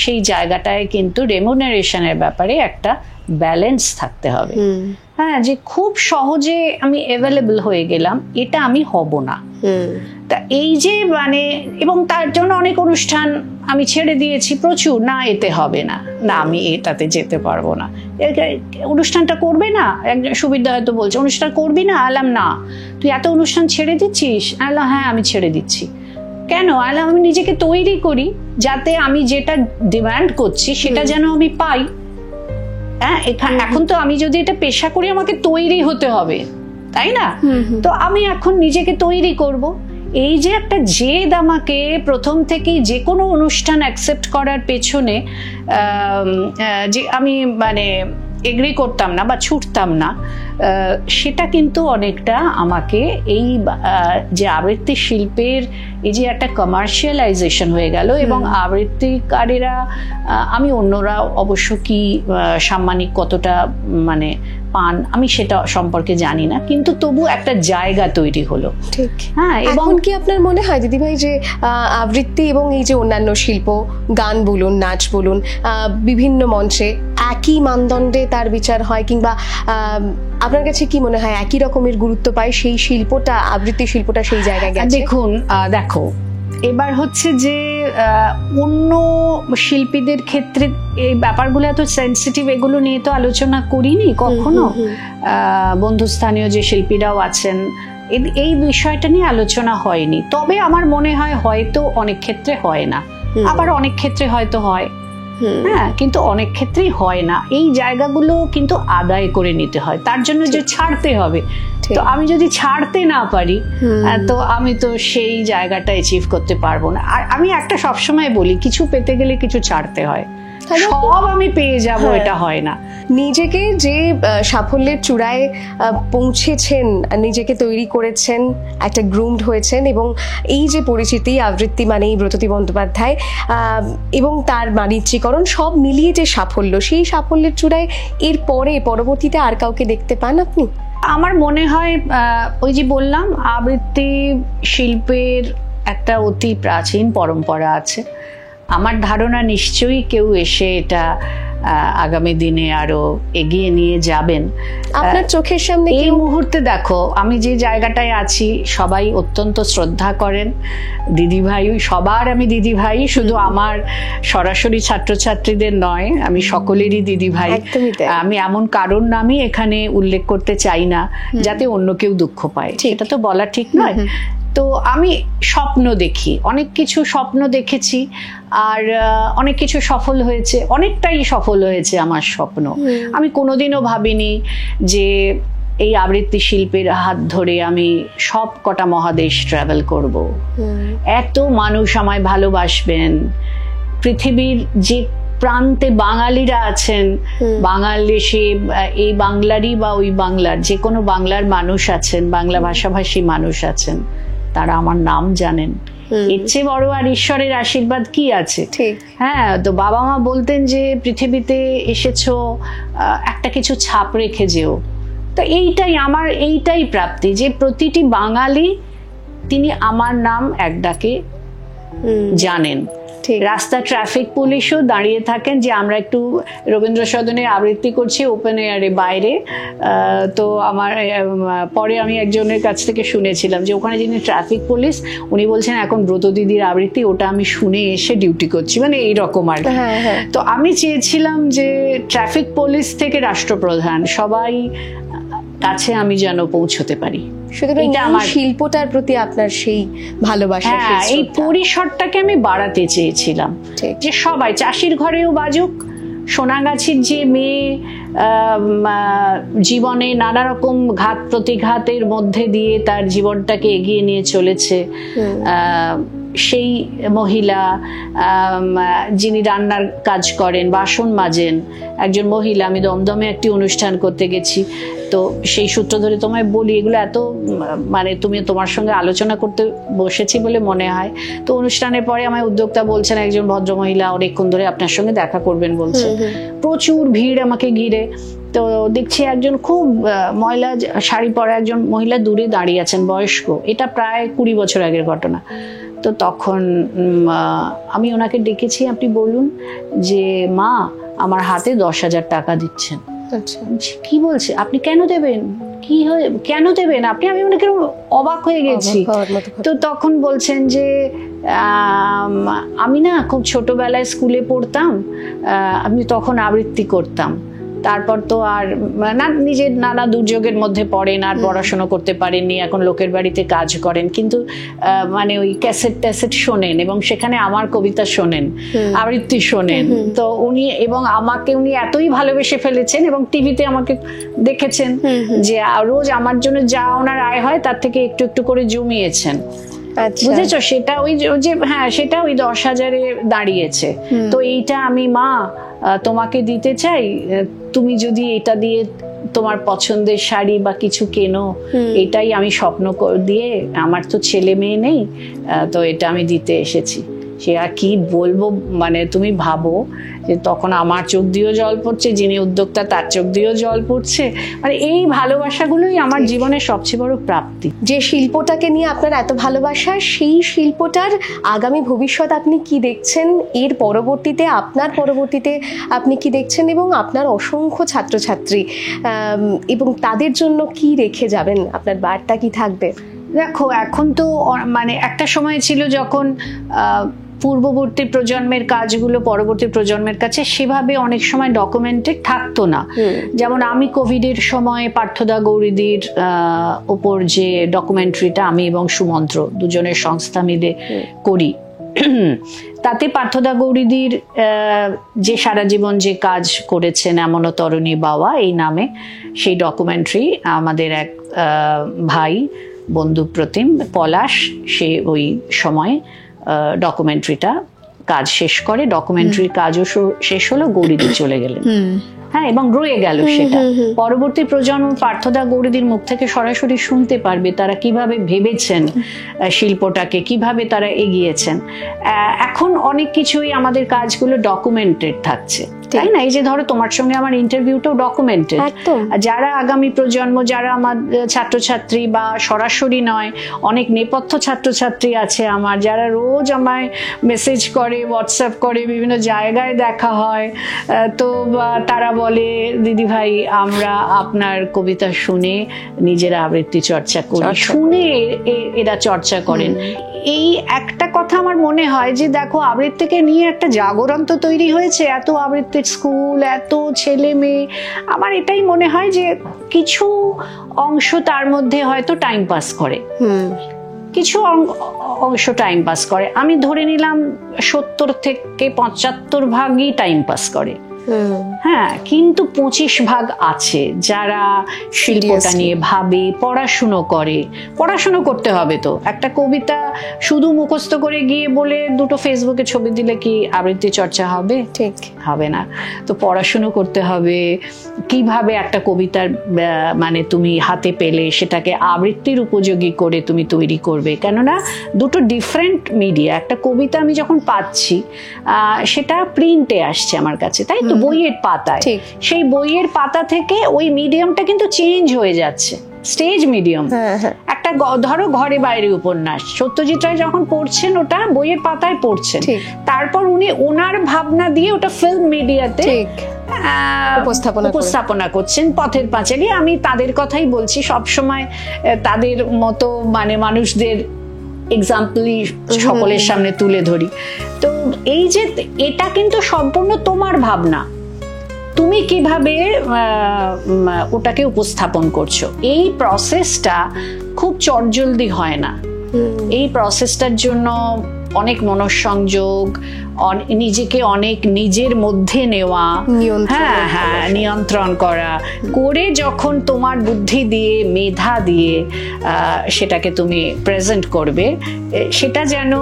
A: সেই জায়গাটায় কিন্তু রেমুনারেশনের ব্যাপারে একটা ব্যালেন্স থাকতে হবে। হ্যাঁ, যে খুব সহজে আমি অ্যাভেলেবল হয়ে গেলাম, এটা আমি হব না। তা এই যে মানে, এবং তার জন্য অনেক অনুষ্ঠান আমি ছেড়ে দিয়েছি প্রচুর, না এতে হবে না, না আমি এটাতে যেতে পারবো না, অনুষ্ঠানটা করবে না। একজন সুবিধা হয়তো বলছে অনুষ্ঠান করবি না, আলাম না তুই এত অনুষ্ঠান ছেড়ে দিচ্ছিস, আলাম হ্যাঁ আমি ছেড়ে দিচ্ছি। কেন? আলাম আমি নিজেকে তৈরি করি যাতে আমি যেটা ডিমান্ড করছি সেটা যেন আমি পাই। হ্যাঁ, এখন তো আমি যদি এটা পেশা করি আমাকে তৈরি হতে হবে, তাই না? তো আমি এখন নিজেকে তৈরি করব। এই যে একটা জেদ আমাকে প্রথম থেকেই যে কোনো অনুষ্ঠান অ্যাকসেপ্ট করার পেছনে, যে আমি মানে এগ্রি করতাম না বা ছুটতাম না, সেটা কিন্তু অনেকটা আমাকে এই যে আবৃত্তি শিল্পের এই যে একটা কমার্শিয়ালাইজেশন হয়ে গেল, এবং আবৃত্তিকারীরা, আমি অন্যরা অবশ্য কি সাম্মানিক কতটা মানে পান আমি সেটা সম্পর্কে জানি না, কিন্তু তবু একটা জায়গা তৈরি হলো।
B: ঠিক।
A: হ্যাঁ, এবং
B: এখন কি আপনার মনে হয় দিদিভাই যে আবৃত্তি এবং এই যে অন্যান্য শিল্প, গান বলুন, নাচ বলুন, বিভিন্ন মঞ্চে একই মানদণ্ডে তার বিচার হয়, কিংবা আপনার কাছে কি মনে হয় একই রকমের গুরুত্ব পায় সেই শিল্পটা, আবৃত্তি শিল্পটা সেই জায়গায় গেছে?
A: দেখুন, দেখো এবার হচ্ছে যে অন্য শিল্পীদের ক্ষেত্রে এই ব্যাপারগুলো এত সেন্সিটিভ, এগুলো নিয়ে তো আলোচনা করিনি কখনো। বন্ধুস্থানীয় যে শিল্পীরাও আছেন, এই বিষয়টা নিয়ে আলোচনা হয়নি। তবে আমার মনে হয় হয়তো অনেক ক্ষেত্রে হয় না, আবার অনেক ক্ষেত্রে হয়তো হয়। হ্যাঁ, কিন্তু অনেক ক্ষেত্রেই হয় না। এই জায়গাগুলো কিন্তু আদায় করে নিতে হয়, তার জন্য যে ছাড়তে হবে। তো আমি যদি ছাড়তে না পারি, তো আমি তো সেই জায়গাটা অ্যাচিভ করতে পারবো না। আর আমি একটা সবসময় বলি, কিছু পেতে গেলে কিছু ছাড়তে হয়, সব আমি পেয়ে যাব এটা হয় না।
B: নিজেকে যে সাফল্যের চূড়ায় পৌঁছেছেন, নিজেকে তৈরি করেছেন, একটা গ্রুমড হয়েছেন, এবং এই যে পরিচিতি আবৃত্তি মানে ব্রততী বন্দ্যোপাধ্যায় এবং তার বাণিজ্যিকরণ সব মিলিয়ে যে সাফল্য, সেই সাফল্যের চূড়ায় এর পরবর্তীতে আর কাউকে দেখতে পান আপনি?
A: আমার মনে হয় ওই যে বললাম, আবৃত্তি শিল্পের একটা অতি প্রাচীন পরম্পরা আছে। আমার ধারণা নিশ্চয়ই কেউ এসে এটা আগামী দিনে আরো এগিয়ে নিয়ে যাবেন।
B: আপনার চোখের সামনে
A: এই মুহূর্তে দেখো, আমি যে জায়গাটায় আছি সবাই অত্যন্ত শ্রদ্ধা করেন। দিদিভাই, সবার আমি দিদিভাই, শুধু আমার সরাসরি ছাত্রছাত্রীদের নয়, আমি সকলেরই দিদিভাই। আমি এমন কারণ নামই এখানে উল্লেখ করতে চাই না যাতে অন্য কেউ দুঃখ পায়, সেটা তো বলা ঠিক নয়। তো আমি স্বপ্ন দেখি, অনেক কিছু স্বপ্ন দেখেছি, আর অনেক কিছু সফল হয়েছে, অনেকটাই সফল হয়েছে আমার স্বপ্ন। আমি কোনোদিনও ভাবিনি যে এই আবৃত্তি শিল্পের হাত ধরে আমি সব কটা মহাদেশ ট্রাভেল করব, এত মানুষ আমায় ভালোবাসবেন, পৃথিবীর যে প্রান্তে বাঙালিরা আছেন, বাংলাদেশে এই বাংলারই বা ওই বাংলার যে কোনো বাংলার মানুষ আছেন, বাংলা ভাষাভাষী মানুষ আছেন, তারা আমার নাম জানেন। এর চেয়ে বড় আর ঈশ্বরের আশীর্বাদ কি আছে? হ্যাঁ, তো বাবা মা বলতেন যে পৃথিবীতে এসেছো, একটা কিছু ছাপ রেখে যেও। তো এইটাই প্রাপ্তি, যে প্রতিটি বাঙালি তিনি আমার নাম এক ডাকে জানেন। রাস্তা ট্রাফিক পুলিশও দাঁড়িয়ে থাকেন যে আমরা একটু রবীন্দ্র সদনে আবৃত্তি করছি ওপেন এয়ারে বাইরে। তো আমার পরে আমি একজনের কাছ থেকে শুনেছিলাম যে ওখানে যিনি ট্রাফিক পুলিশ, উনি বলছেন এখন ব্রত দিদির আবৃত্তি ওটা আমি শুনে এসে ডিউটি করছি, মানে এইরকম আর কি। তো আমি চেয়েছিলাম যে ট্রাফিক পুলিশ থেকে রাষ্ট্রপ্রধান সবাই কাছে আমি যেন পৌঁছতে পারি।
B: সুতরাং আমার শিল্পটার প্রতি আপনার সেই ভালোবাসা,
A: এই পরিসরটাকে আমি বাড়াতে চেয়েছিলাম, যে সবাই চাষির ঘরেও বাজুক, সোনাগাছির যে মেয়ে জীবনে নানা রকম ঘাত প্রতিঘাতের মধ্যে দিয়ে তার জীবনটাকে এগিয়ে নিয়ে চলেছে, সেই মহিলা যিনি রান্নার কাজ করেন, বাসন মাজেন, একজন মহিলা। আমি দমদমে একটি অনুষ্ঠান করতে গেছি, তো সেই সূত্র ধরে তোমায় বলি, এগুলো এত মানে তোমার সঙ্গে আলোচনা করতে বসেছি বলে মনে হয়। তো অনুষ্ঠানের পরে আমায় উদ্যোক্তা বলছেন, একজন ভদ্রমহিলা অনেকক্ষণ ধরে আপনার সঙ্গে দেখা করবেন বলছে, প্রচুর ভিড় আমাকে ঘিরে। তো দেখছি একজন খুব ময়লা শাড়ি পরা একজন মহিলা দূরে দাঁড়িয়ে আছেন, বয়স্ক, এটা প্রায় 20 বছর আগের ঘটনা। তো তখন আমি ওনাকে ডেকেছি, আপনি বলুন যে মা আমার হাতে 10,000 টাকা দিচ্ছেন। কি বলছে? আপনি কেন দেবেন? কি হয়ে কেন দেবেন আপনি? আমি ওনাকে অবাক হয়ে গেছি। তো তখন বলছেন যে আমি না খুব ছোটবেলায় স্কুলে পড়তাম, আমি তখন আবৃত্তি করতাম, তারপর তো আর না, নিজের নানা দুর্যোগের মধ্যে পড়েন, আর পড়াশোনা করতে পারেননি, এখন লোকের বাড়িতে কাজ করেন, কিন্তু মানে ওই ক্যাসেট শোনেন এবং সেখানে আমার কবিতা শোনেন, আবৃত্তি শোনেন। তো উনি এবং আমাকে উনি এতই ভালোবেসে ফেলেছেন এবং টিভিতে আমাকে দেখেছেন যে রোজ আমার জন্য যা ওনার আয় হয় তার থেকে একটু একটু করে জমিয়েছেন। বুঝেছো? সেটা ওই যে হ্যাঁ, সেটা ওই 10,000-এ দাঁড়িয়েছে। তো এইটা আমি মা তোমাকে দিতে চাই, তুমি যদি এটা দিয়ে তোমার পছন্দের শাড়ি বা কিছু কেনো, এটাই আমি স্বপ্ন দিয়ে, আমার তো ছেলে মেয়ে নেই, তো এটা আমি দিতে এসেছি। সে আর কি বলবো, মানে তুমি ভাবো যে তখন আমার চোখ দিয়েও জল পড়ছে, যিনি উদ্যোক্তা তার চোখ দিয়েও জল পড়ছে। মানে এই ভালোবাসাগুলোই আমার জীবনের সবচেয়ে বড় প্রাপ্তি।
B: যে শিল্পটাকে নিয়ে আপনার এত ভালোবাসা, সেই শিল্পটার আগামী ভবিষ্যৎ আপনি কি দেখছেন, এর পরবর্তীতে আপনি কি দেখছেন, এবং আপনার অসংখ্য ছাত্রছাত্রী এবং তাদের জন্য কি রেখে যাবেন, আপনার বার্তা কি থাকবে?
A: দেখো, এখন তো মানে একটা সময় ছিল যখন পূর্ববর্তী প্রজন্মের কাজগুলো পরবর্তী প্রজন্মের কাছে সেভাবে অনেক সময় ডকুমেন্টেড থাকতো না। যেমন আমি কোভিডের সময় পার্থদা গৌরীদির ওপর যে ডকুমেন্টারিটা আমি এবং সুমন্ত্র দুজনের সংস্থা মিলে করি, তাতে পার্থদা গৌরীদির যে সারা জীবন যে কাজ করেছেন এমনও তরুণী বাবা এই নামে, সেই ডকুমেন্টারি আমাদের এক ভাই বন্ধু প্রতিম পলাশ, সে ওই সময় ডকুমেন্টারিটা কাজ শেষ করে, ডকুমেন্টারির কাজও শেষ হলো, গৌরীদি চলে গেলেন। হ্যাঁ, এবং রয়ে গেল সেটা। পরবর্তী প্রজন্ম পার্থদা গৌরীদির মুখ থেকে সরাসরি শুনতে পারবে তারা কিভাবে ভেবেছেন শিল্পটাকে, কিভাবে তারা এগিয়েছেন। এখন অনেক কিছুই আমাদের কাজগুলো ডকুমেন্টেড থাকছে, তাই না? এই যে ধরো তোমার সঙ্গে আমার ইন্টারভিউটাও ডকুমেন্টেড। যারা আগামী প্রজন্ম, যারা আমার ছাত্রছাত্রী বা সরাসরি নয়, অনেক নেপথ্য ছাত্রছাত্রী আছে আমার, যারা রোজ আমায় মেসেজ করে, হোয়াটসঅ্যাপ করে, বিভিন্ন জায়গায় দেখা হয়, তো তারা বলে দিদি ভাই আমরা আপনার কবিতা শুনে নিজেরা আবৃত্তি চর্চা করি, শুনে এরা চর্চা করেন। এই একটা কথা আমার মনে হয় যে দেখো, আবৃত্তিকে নিয়ে একটা জাগরণ তো তৈরি হয়েছে, এত আবৃত্তির স্কুল, এত ছেলে মেয়ে। আমার এটাই মনে হয় যে কিছু অংশ তার মধ্যে হয়তো টাইম পাস করে, কিছু অংশ টাইম পাস করে। আমি ধরে নিলাম 70 থেকে 75% টাইম পাস করে। হ্যাঁ, কিন্তু 25% আছে যারা শিল্পটা নিয়ে ভাবে, পড়াশুনো করে। পড়াশুনো করতে হবে তো, একটা কবিতা শুধু মুখস্থ করে গিয়ে বলে দুটো ফেসবুকে ছবি দিলে কি আবৃত্তি চর্চা হবে? ঠিক হবে না। তো পড়াশুনো করতে হবে, কিভাবে একটা কবিতার মানে তুমি হাতে পেলে সেটাকে আবৃত্তির উপযোগী করে তুমি তৈরি করবে। কেননা দুটো ডিফারেন্ট মিডিয়া। একটা কবিতা আমি যখন পাচ্ছি সেটা প্রিন্টে আসছে আমার কাছে, তাই তো, বইয়ের পাতায়। সেই বইয়ের পাতা থেকে ওই মিডিয়ামটা কিন্তু চেঞ্জ হয়ে যাচ্ছে, স্টেজ মিডিয়াম। একটা ধরো ঘরে বাইরে উপন্যাস সত্যজিৎ রায় যখন পড়ছেন, ওটা বইয়ের পাতায় পড়ছেন, তারপর উনি ওনার ভাবনা দিয়ে ওটা ফিল্ম মিডিয়াতে উপস্থাপনা করছেন, পথের পাঁচালী। আমি তাদের কথাই বলছি সবসময়, তাদের মতো মানে মানুষদের এক্সাম্পলই সকলের সামনে তুলে ধরি। তো এই যে এটা কিন্তু সম্পূর্ণ তোমার ভাবনা, তুমি কিভাবে ওটাকে উপস্থাপন করছো। এই প্রসেসটা খুব চটজলদি হয় না। এই প্রসেসটার জন্য অনেক মনঃসংযোগ, নিজেকে অনেক নিজের মধ্যে নেওয়া, নিয়ন্ত্রণ করা করে যখন তোমার বুদ্ধি দিয়ে, মেধা দিয়ে সেটাকে তুমি প্রেজেন্ট করবে, সেটা যেন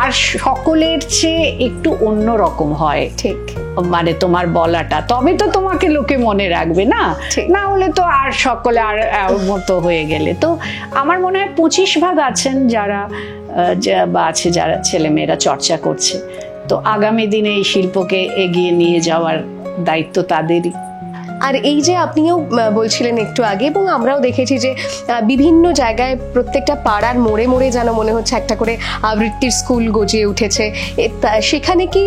A: আর সকলের চেয়ে একটু অন্য রকম হয়। ঠিক, মানে তোমার বলাটা, তবে তো তোমাকে লোকে মনে রাখবে, না হলে তো আর সকলে আর মতো হয়ে গেলে। তো আমার মনে হয় 25% আছেন যারা বা আছে যারা ছেলেমেয়েরা চর্চা করছে। তো আগামী দিনে এই শিল্পকে এগিয়ে নিয়ে যাওয়ার দায়িত্ব তাদেরই।
B: আর এই যে আপনিও বলছিলেন একটু আগে, এবং আমরাও দেখেছি যে বিভিন্ন জায়গায় প্রত্যেকটা পাড়ার মোড়ে মোড়ে যেন মনে হচ্ছে একটা করে আবৃত্তির স্কুল গজিয়ে উঠেছে। সেখানে কি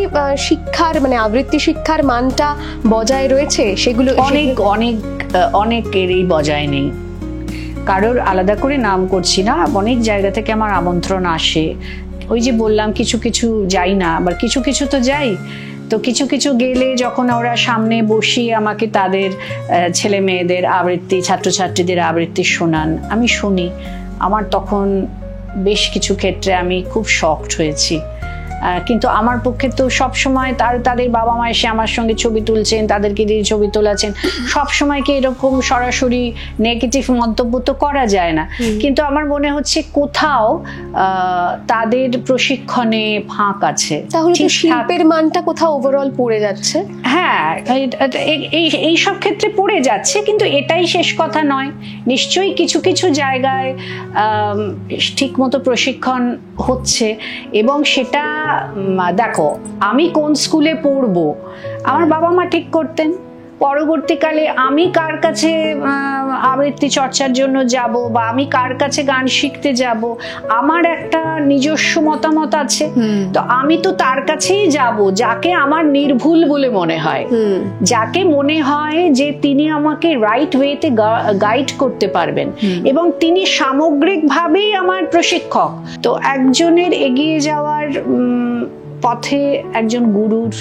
B: শিক্ষার মানে আবৃত্তি শিক্ষার মানটা বজায় রয়েছে? সেগুলো
A: অনেকেরই বজায় নেই, কারোর আলাদা করে নাম করছি না। অনেক জায়গা থেকে আমার আমন্ত্রণ আসে, ওই যে বললাম কিছু কিছু যাই না, আবার কিছু কিছু তো যাই। তো কিছু কিছু গেলে যখন ওরা সামনে বসিয়ে আমাকে তাদের ছেলে মেয়েদের আবৃত্তি, ছাত্রছাত্রীদের আবৃত্তি শোনান, আমি শুনি, আমার তখন বেশ কিছু ক্ষেত্রে আমি খুব শকড হয়েছি কিন্তু আমার পক্ষে তো সবসময় তাদের বাবা মা এসে আমার সঙ্গে ছবি তুলছেন, তাদেরকে দিয়ে ছবি তোলাচ্ছেন, সবসময় কি এরকম সরাসরি নেগেটিভ মন্তব্য তো করা যায় না। কিন্তু আমার মনে হচ্ছে কোথাও তাদের প্রশিক্ষণে ফাঁক আছে।
B: তাহলে শিল্পের মানটা কোথাও ওভারঅল পড়ে যাচ্ছে।
A: হ্যাঁ, এই সব ক্ষেত্রে পড়ে যাচ্ছে, কিন্তু এটাই শেষ কথা নয়। নিশ্চয়ই কিছু কিছু জায়গায় ঠিক মতো প্রশিক্ষণ হচ্ছে, এবং সেটা দেখো, আমি কোন স্কুলে পড়বো আমার বাবা মা ঠিক করতেন। পরবর্তীকালে আমি কার কাছে আবৃত্তি চর্চার জন্য যাব বা আমি কার কাছে গান শিখতে যাব, আমার একটা নিজস্ব মতামত আছে। তো আমি তো তার কাছেই যাব যাকে আমার নির্ভুল বলে মনে হয়, যাকে মনে হয় যে তিনি আমাকে রাইট ওয়েতে গাইড করতে পারবেন, এবং তিনি সামগ্রিকভাবেই আমার প্রশিক্ষক। তো একজনের এগিয়ে যাওয়ার পথে একজন গুরুর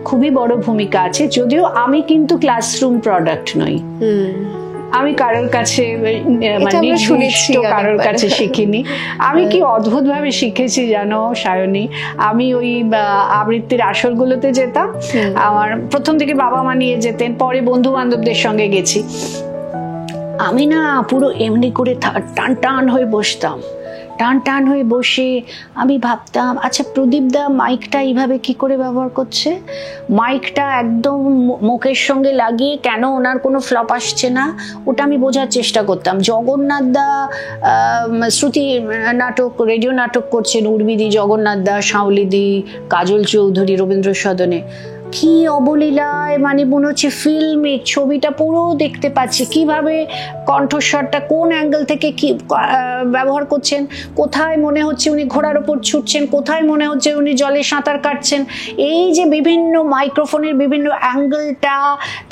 A: খুবই বড় ভূমিকা আছে। যদিও আমি কিন্তু ক্লাসরুম প্রোডাক্ট নই, আমি কারোর কাছে কারোর কাছে শিখিনি। আমি কি অদ্ভুত ভাবে শিখেছি জানো সায়নী, আমি ওই আবৃত্তির আসরগুলোতে যেতাম, আমার প্রথম থেকে বাবা মা নিয়ে যেতেন, পরে বন্ধু বান্ধবদের সঙ্গে গেছি। আমি না পুরো এমনি করে টান টান হয়ে বসতাম, টান টান হয়ে বসে আমি ভাবতাম, আচ্ছা প্রদীপ দা মাইকটা এইভাবে কি করে ব্যবহার করছে, মাইকটা একদম মুখের সঙ্গে লাগিয়ে কেন ওনার কোনো ফ্লপ আসছে না, ওটা আমি বোঝার চেষ্টা করতাম। জগন্নাথ দা শ্রুতি নাটক, রেডিও নাটক করছেন, উর্মিদি, জগন্নাথ দা, শাওলিদি, কাজল চৌধুরী রবীন্দ্র সদনে, কি অবলীলায়, মানে মনে হচ্ছে ফিল্মে ছবিটা পুরো দেখতে পাচ্ছি, কিভাবে কণ্ঠস্বরটা কোন অ্যাঙ্গেল থেকে কি ব্যবহার করছেন, কোথায় মনে হচ্ছে উনি ঘোড়ার ওপর ছুটছেন, কোথায় মনে হচ্ছে উনি জলে সাঁতার কাটছেন। এই যে বিভিন্ন মাইক্রোফোনের বিভিন্ন অ্যাঙ্গেলটা,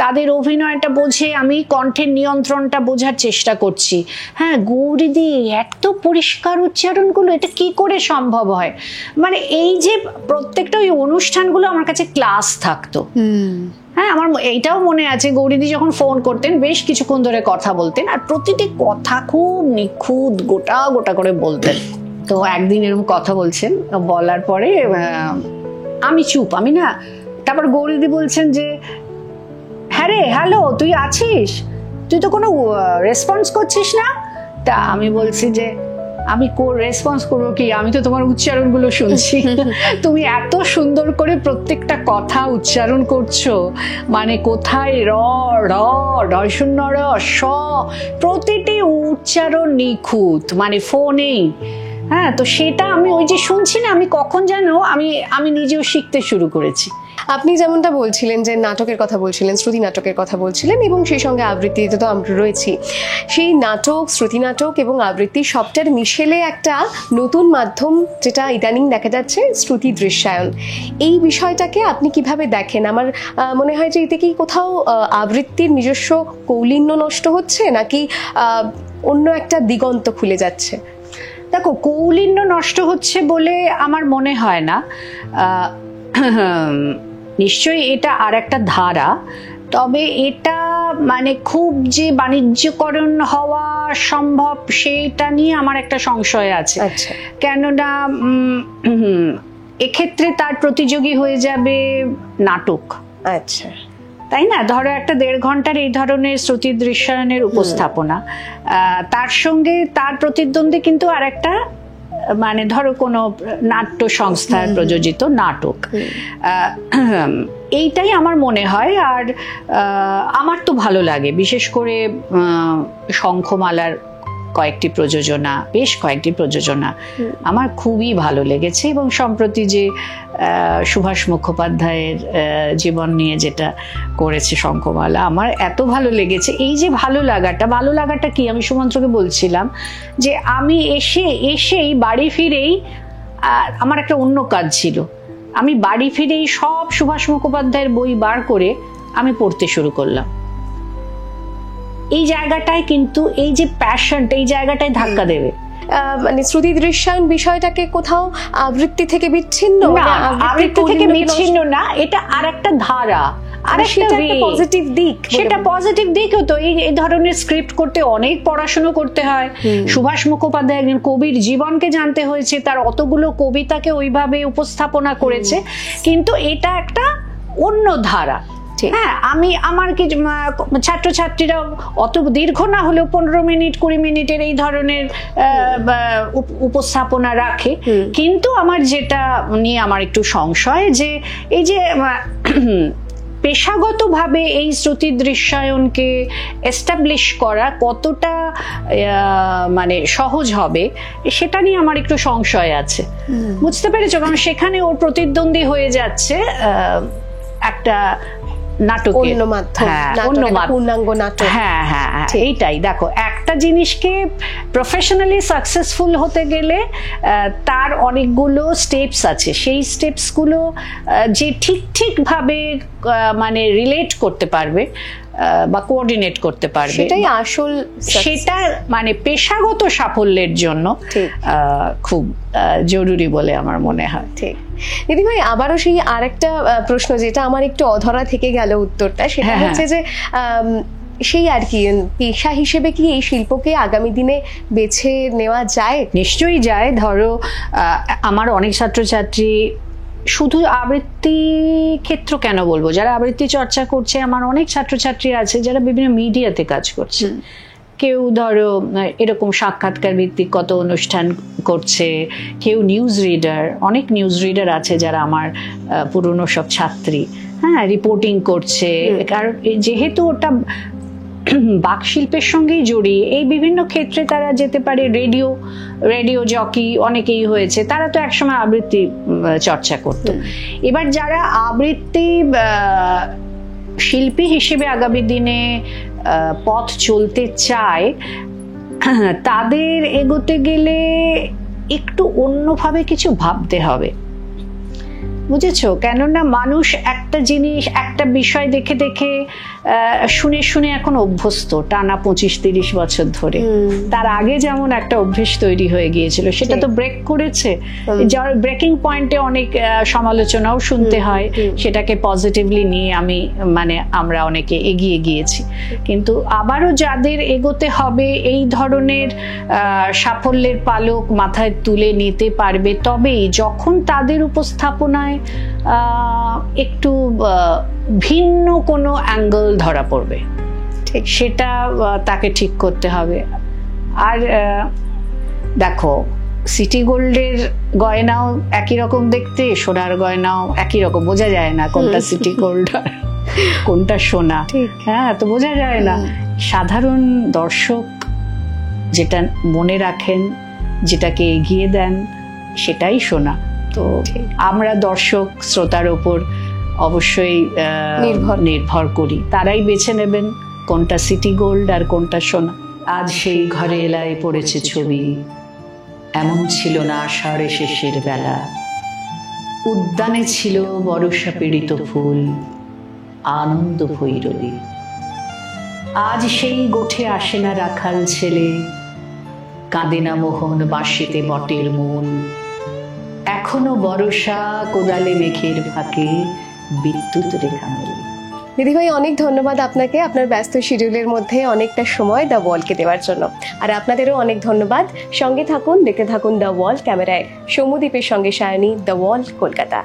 A: তাদের অভিনয়টা বোঝে আমি কণ্ঠের নিয়ন্ত্রণটা বোঝার চেষ্টা করছি। হ্যাঁ, গৌরীদি এত পরিষ্কার উচ্চারণগুলো, এটা কি করে সম্ভব হয়? মানে এই যে প্রত্যেকটা ওই অনুষ্ঠানগুলো আমার কাছে ক্লাস থাকতো। হ্যাঁ, আমার এইটাও মনে আছে, গৌরীদি যখন ফোন করতেন বেশ কিছুক্ষণ ধরে কথা বলতেন, আর প্রতিটি কথা খুব নিখুঁত গোটা গোটা করে বলতেন। তো একদিন এরকম কথা বলছেন, বলার পরে আমি চুপ, আমি না, তারপর গৌরীদি বলছেন যে হ্যাঁ রে, হ্যালো, তুই আছিস, তুই তো কোনো রেসপন্স করছিস না। তা আমি বলছি যে আমি রেসপন্স করবো কি, আমি তো তোমার উচ্চারণগুলো শুনছি, তুমি এত সুন্দর করে প্রত্যেকটা কথা উচ্চারণ করছো, মানে কোথায় র র ঢ র স, প্রতিটি উচ্চারণ নিখুঁত, মানে ফোনেই। হ্যাঁ, তো সেটা আমি ওই যে শুনছি না, আমি কখন যেন আমি নিজেও শিখতে শুরু করেছি।
B: আপনি যেমনটা বলছিলেন যে নাটকের কথা বলছিলেন, শ্রুতি নাটকের কথা বলছিলেন, এবং সেই সঙ্গে আবৃত্তিতে তো আমরা রয়েছি। সেই নাটক, শ্রুতি নাটক এবং আবৃত্তি সবটার মিশেলে একটা নতুন মাধ্যম যেটা ইদানিং দেখা যাচ্ছে, শ্রুতি দৃশ্যায়ন। এই বিষয়টাকে আপনি কিভাবে দেখেন? আমার মনে হয় যে এতে কি কোথাও আবৃত্তির নিজস্ব কৌলিন্য নষ্ট হচ্ছে, নাকি অন্য একটা দিগন্ত খুলে যাচ্ছে?
A: দেখো, কৌলিন্য নষ্ট হচ্ছে বলে আমার মনে হয় না। নিশ্চয়ই এটা আর একটা ধারা, তবে এটা মানে খুব যে বাণিজ্যকরণ হওয়া সম্ভব সেইটা নিয়ে আমার একটা সংশয় আছে। কেননা এক্ষেত্রে তার প্রতিযোগী হয়ে যাবে নাটক।
B: আচ্ছা,
A: তাই না? ধরো একটা 1.5 ঘন্টার এই ধরনের শ্রুতি দৃশ্যায়নের উপস্থাপনা, তার সঙ্গে তার প্রতিদ্বন্দ্বী কিন্তু আর একটা, মানে ধরো কোনো নাট্য সংস্থার প্রযোজিত নাটক। এইটাই আমার মনে হয়। আর আমার তো ভালো লাগে, বিশেষ করে শঙ্খমালার কয়েকটি প্রযোজনা, বেশ কয়েকটি প্রযোজনা আমার খুবই ভালো লেগেছে। এবং সম্প্রতি যে সুভাষ মুখোপাধ্যায়ের জীবন নিয়ে যেটা করেছে শঙ্খমালা, আমার এত ভালো লেগেছে। এই যে ভালো লাগাটা কি, আমি সুমন্ত্রকে বলছিলাম যে আমি এসেই বাড়ি ফিরেই, আমার একটা অন্য কাজ ছিল, আমি বাড়ি ফিরেই সব সুভাষ মুখোপাধ্যায়ের বই বার করে আমি পড়তে শুরু করলাম। এই জায়গাটায় কিন্তু এই যে প্যাশনটা এই জায়গাটায় ধাক্কা দেবে।
B: মানে শ্রুতি দৃশ্যায়ন বিষয়টাকে কোথাও আবৃত্তি থেকে বিচ্ছিন্ন,
A: না, আবৃত্তি থেকে বিচ্ছিন্ন না, এটা আরেকটা ধারা,
B: পজিটিভ দিক,
A: সেটা পজিটিভ দিকও তো। এই ধরনের স্ক্রিপ্ট করতে অনেক পড়াশোনা করতে হয়। সুভাষ মুখোপাধ্যায় একজন কবির জীবনকে জানতে হয়েছে, তার অতগুলো কবিতাকে ওইভাবে উপস্থাপনা করেছে, কিন্তু এটা একটা অন্য ধারা। হ্যাঁ, আমার কি ছাত্রছাত্রীরা অত দীর্ঘ না হলেও 15 মিনিট 20 মিনিটের এই ধরনের উপস্থাপনা রাখে, কিন্তু আমার যেটা নিয়ে আমার একটু সংশয় যে এই যে পেশাগতভাবে এই শ্রুতি দৃশ্যায়নকে এস্টাবলিশ করা কতটা মানে সহজ হবে, সেটা নিয়ে আমার একটু সংশয় আছে। বুঝতে পেরেছো? কারণ সেখানে ওর প্রতিদ্বন্দ্বী হয়ে যাচ্ছে একটা নাটকের
B: পূর্ণাঙ্গ নাটক।
A: হ্যাঁ হ্যাঁ, এইটাই দেখো, একটা জিনিসকে প্রফেশনালি সাকসেসফুল হতে গেলে তার অনেকগুলো স্টেপস আছে। সেই স্টেপসগুলো যে ঠিক ভাবে মানে রিলেট করতে পারবে বা কোঅর্ডিনেট করতে পারবে,
B: সেটাই আসল,
A: সেটা মানে পেশাগত সাফল্যের জন্য খুব জরুরি বলে আমার মনে হয়।
B: ঠিক দিদিভাই, আবারও সেই আরেকটা প্রশ্ন যেটা আমার একটু অধরা থেকে গেল উত্তরটা, সেটা হচ্ছে যে সেই আর কি পেশা হিসেবে কি এই শিল্পকে আগামী দিনে বেছে নেওয়া যায়?
A: নিশ্চয়ই যায়। ধরো আমার অনেক ছাত্রছাত্রী, শুধু আবৃত্তি ক্ষেত্র কেন বলবো, যারা আবৃত্তি চর্চা করছে, আমার অনেক ছাত্রছাত্রী আছে যারা বিভিন্ন মিডিয়াতে কাজ করছে। কেউ ধরো এরকম সাক্ষাৎকার ভিত্তিক কত অনুষ্ঠান করছে, কেউ নিউজ রিডার, অনেক নিউজ রিডার আছে যারা আমার পুরনো সব ছাত্রী, হ্যাঁ, রিপোর্টিং করছে। কারণ যেহেতু ওটা বাকশিল্পের সঙ্গেই জড়িয়ে, এই বিভিন্ন ক্ষেত্রে তারা যেতে পারে। রেডিও জকি অনেকেই হয়েছে, তারা তো একসময় আবৃত্তি চর্চা করত। এবার যারা আবৃত্তি শিল্পী হিসেবে আগামী দিনে পথ চলতে চায়, তাদের এগোতে গেলে একটু অন্যভাবে কিছু ভাবতে হবে, বুঝেছো? কেননা মানুষ একটা জিনিস, একটা বিষয় দেখে দেখে শুনে এখন অভ্যস্ত টানা 25-30 বছর ধরে। তার আগে যেমন একটা অভ্যেস তৈরি হয়ে গিয়েছিল, সেটা তো ব্রেক করেছে। যার ব্রেকিং পয়েন্টে অনেক সমালোচনাও শুনতে হয়, সেটাকে পজিটিভলি নিয়ে আমরা অনেকে এগিয়ে গিয়েছি। কিন্তু আবারও যাদের এগোতে হবে, এই ধরনের সাফল্যের পালক মাথায় তুলে নিতে পারবে, তবেই যখন তাদের উপস্থাপনায় একটু ভিন্ন কোনো অ্যাঙ্গেল ধরা পড়বে, ঠিক সেটা তাকে ঠিক করতে হবে। আর দেখো, সিটি গোল্ডের গয়নাও একই রকম দেখতে, সোনার গয়নাও একই রকম, বোঝা যায় না কোনটা সিটি গোল্ড আর কোনটা সোনা। হ্যাঁ, তো বোঝা যায় না। সাধারণ দর্শক যেটা মনে রাখেন, যেটাকে এগিয়ে দেন, সেটাই সোনা। তো আমরা দর্শক শ্রোতার ওপর অবশ্যই নির্ভর করি, তারাই বেছে নেবেন কোনটা সিটি গোল্ড আর কোনটা সোনা। আজ সেই ঘরে এলায় পড়েছে ছবি, এমন ছিল না আষাঢ়ে শেষের বেলা, উদ্যানে ছিল বর্ষা পীড়িত ফুল, আনন্দ ভৈরবী। আজ সেই গোঠে আসে না রাখাল ছেলে, কাঁদে না মোহন বাঁশিতে বটের মূল, এখনো বর্ষা কোদালে মেঘের ফাঁকে বিদ্যুৎ রেখা মেলে।
B: দিদিভাই, অনেক ধন্যবাদ আপনাকে, আপনার ব্যস্ত শিডিউলের মধ্যে অনেকটা সময় দ্য ওয়ালকে দেওয়ার জন্য। আর আপনাদেরও অনেক ধন্যবাদ। সঙ্গে থাকুন, দেখতে থাকুন দ্য ওয়াল। ক্যামেরায় সৌম্যদীপের সঙ্গে সায়নী, দ্য ওয়াল, কলকাতা।